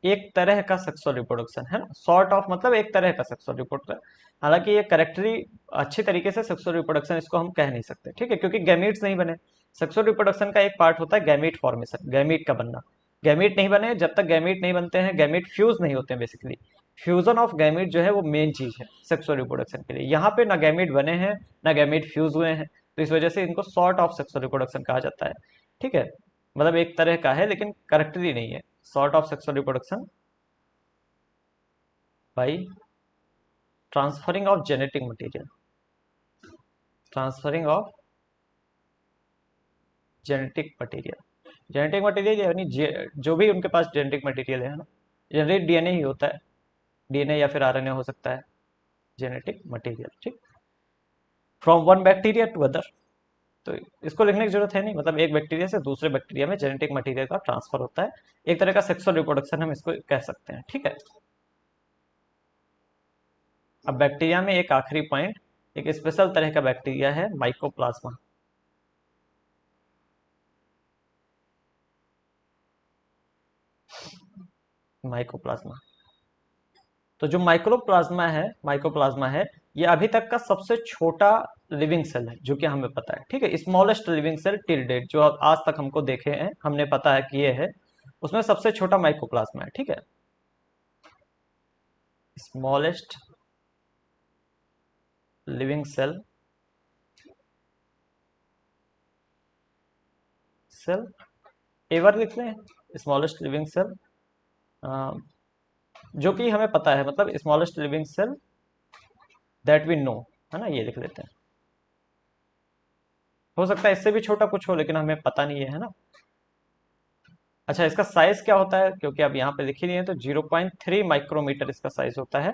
एक तरह का सेक्सुअल रिप्रोडक्शन है ना, सॉर्ट ऑफ मतलब एक तरह का सेक्सुअल रिप्रोडक्शन। हालांकि ये करेक्टली अच्छी तरीके से सेक्सुअल रिप्रोडक्शन इसको हम कह नहीं सकते, ठीक है, क्योंकि गैमीट्स नहीं बने। सेक्सुअल रिप्रोडक्शन का एक पार्ट होता है गैमीट फॉर्मेशन, गैमीट का बनना। गैमीट नहीं बने, जब तक गैमीट नहीं बनते हैं गैमीट फ्यूज नहीं होते हैं बेसिकली। फ्यूजन ऑफ गैमीट जो है वो मेन चीज है सेक्सुअल रिप्रोडक्शन के लिए। यहाँ पे ना गैमीट बने हैं ना गैमीट फ्यूज हुए हैं, तो इस वजह से इनको सॉर्ट ऑफ सेक्सुअल रिप्रोडक्शन कहा जाता है, ठीक है। मतलब एक तरह का है लेकिन करेक्टली नहीं है। Sort of sexual reproduction by transferring of genetic material, transferring of genetic material. Genetic material यानी जो भी उनके पास जेनेटिक मटेरियल है ना, जनरली डीएनए ही होता है, डीएनए या फिर आरएनए हो सकता है जेनेटिक मटेरियल, ठीक। From one bacteria to other, तो इसको लिखने की जरूरत है नहीं, मतलब एक बैक्टीरिया से दूसरे बैक्टीरिया में जेनेटिक मटेरियल का ट्रांसफर होता है। एक तरह का सेक्सुअल रिप्रोडक्शन हम इसको कह सकते हैं, ठीक है। अब बैक्टीरिया में एक आखिरी पॉइंट, एक स्पेशल तरह का बैक्टीरिया है माइकोप्लाज्मा। माइकोप्लाज्मा, तो जो माइकोप्लाज्मा है, ये अभी तक का सबसे छोटा लिविंग सेल है जो कि हमें पता है, ठीक है। Smallest living cell till date जो अब आज तक हमको देखे हैं, हमने पता है कि ये है, उसमें सबसे छोटा माइकोप्लाज्मा है, ठीक है। स्मॉलेस्ट लिविंग सेल एवर लिख लें, स्मॉलेस्ट लिविंग सेल, जो कि हमें पता है, मतलब smallest living cell that we know, है ना, ये लिख लेते हैं। हो सकता है इससे भी छोटा कुछ हो लेकिन हमें पता नहीं है ना। अच्छा, इसका साइज क्या होता है, क्योंकि आप यहाँ पे लिख ही नहीं है, तो 0.3 माइक्रोमीटर इसका साइज होता है।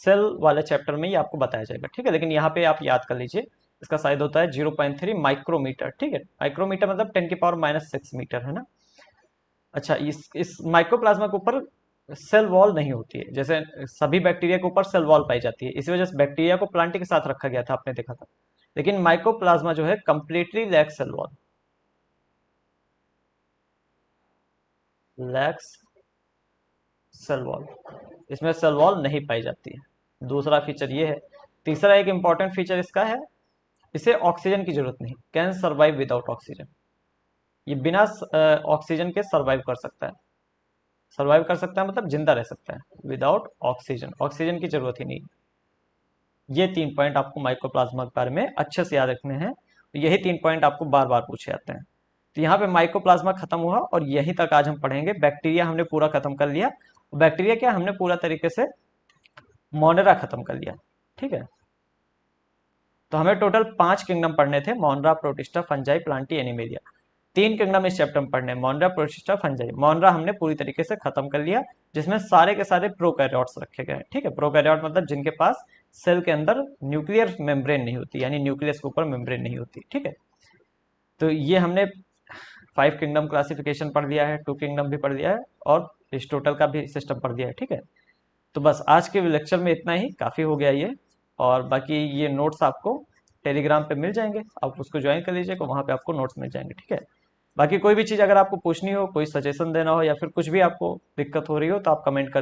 सेल वाले चैप्टर में ही आपको बताया जाएगा, ठीक है, लेकिन यहाँ पे आप याद कर लीजिए इसका साइज होता है 0.3 माइक्रोमीटर, ठीक है। माइक्रोमीटर मतलब 10⁻⁻⁶ मीटर, है ना। अच्छा, इस माइक्रोप्लाज्मा के ऊपर सेल वॉल नहीं होती है, जैसे सभी बैक्टीरिया के ऊपर सेल वॉल पाई जाती है, इसी वजह से बैक्टीरिया को प्लांटी के साथ रखा गया था, आपने देखा था। लेकिन माइक्रोप्लाज्मा जो है completely lacks cell wall, lacks cell wall, इसमें सेल वॉल नहीं पाई जाती है। दूसरा फीचर ये है। तीसरा एक इंपॉर्टेंट फीचर इसका है, इसे ऑक्सीजन की जरूरत नहीं, कैन सर्वाइव विदाउट ऑक्सीजन। ये बिना ऑक्सीजन के सर्वाइव कर सकता है, सर्वाइव कर सकता है मतलब जिंदा रह सकता है विदाउट ऑक्सीजन, ऑक्सीजन की जरूरत ही नहीं। ये 3 पॉइंट आपको माइकोप्लाज्मा के बारे में अच्छे से याद रखने हैं, यही 3 पॉइंट आपको बार बार पूछे जाते हैं। तो यहाँ पे माइकोप्लाज्मा खत्म हुआ और यहीं तक आज हम पढ़ेंगे। बैक्टीरिया हमने पूरा खत्म कर लिया। बैक्टीरिया क्या, हमने पूरा तरीके से मोनेरा खत्म कर लिया, ठीक है। तो हमें टोटल 5 किंगडम पढ़ने थे, मोनरा, protista, fungi, Plantae, animalia. 3 kingdom इस चैप्टर में पढ़ने, मोनरा, प्रोटिस्टा, फंजाई। मोनरा हमने पूरी तरीके से खत्म कर लिया, जिसमें सारे के सारे प्रोकैरियोट्स रखे गए, ठीक है। प्रोकैरियोट मतलब जिनके पास सेल के अंदर न्यूक्लियर मेम्ब्रेन नहीं होती, यानी न्यूक्लियस के ऊपर मेम्ब्रेन नहीं होती, ठीक है। तो ये हमने 5 किंगडम क्लासिफिकेशन पढ़ लिया है, 2 किंगडम भी पढ़ लिया है, और इस टोटल का भी सिस्टम पढ़ दिया है, ठीक है। तो बस आज के लेक्चर में इतना ही काफ़ी हो गया ये। और बाकी ये नोट्स आपको टेलीग्राम पे मिल जाएंगे, आप उसको ज्वाइन कर लीजिएगा, वहाँ पे आपको नोट्स मिल जाएंगे, ठीक है। बाकी कोई भी चीज़ अगर आपको पूछनी हो, कोई सजेशन देना हो, या फिर कुछ भी आपको दिक्कत हो रही हो, तो आप कमेंट कर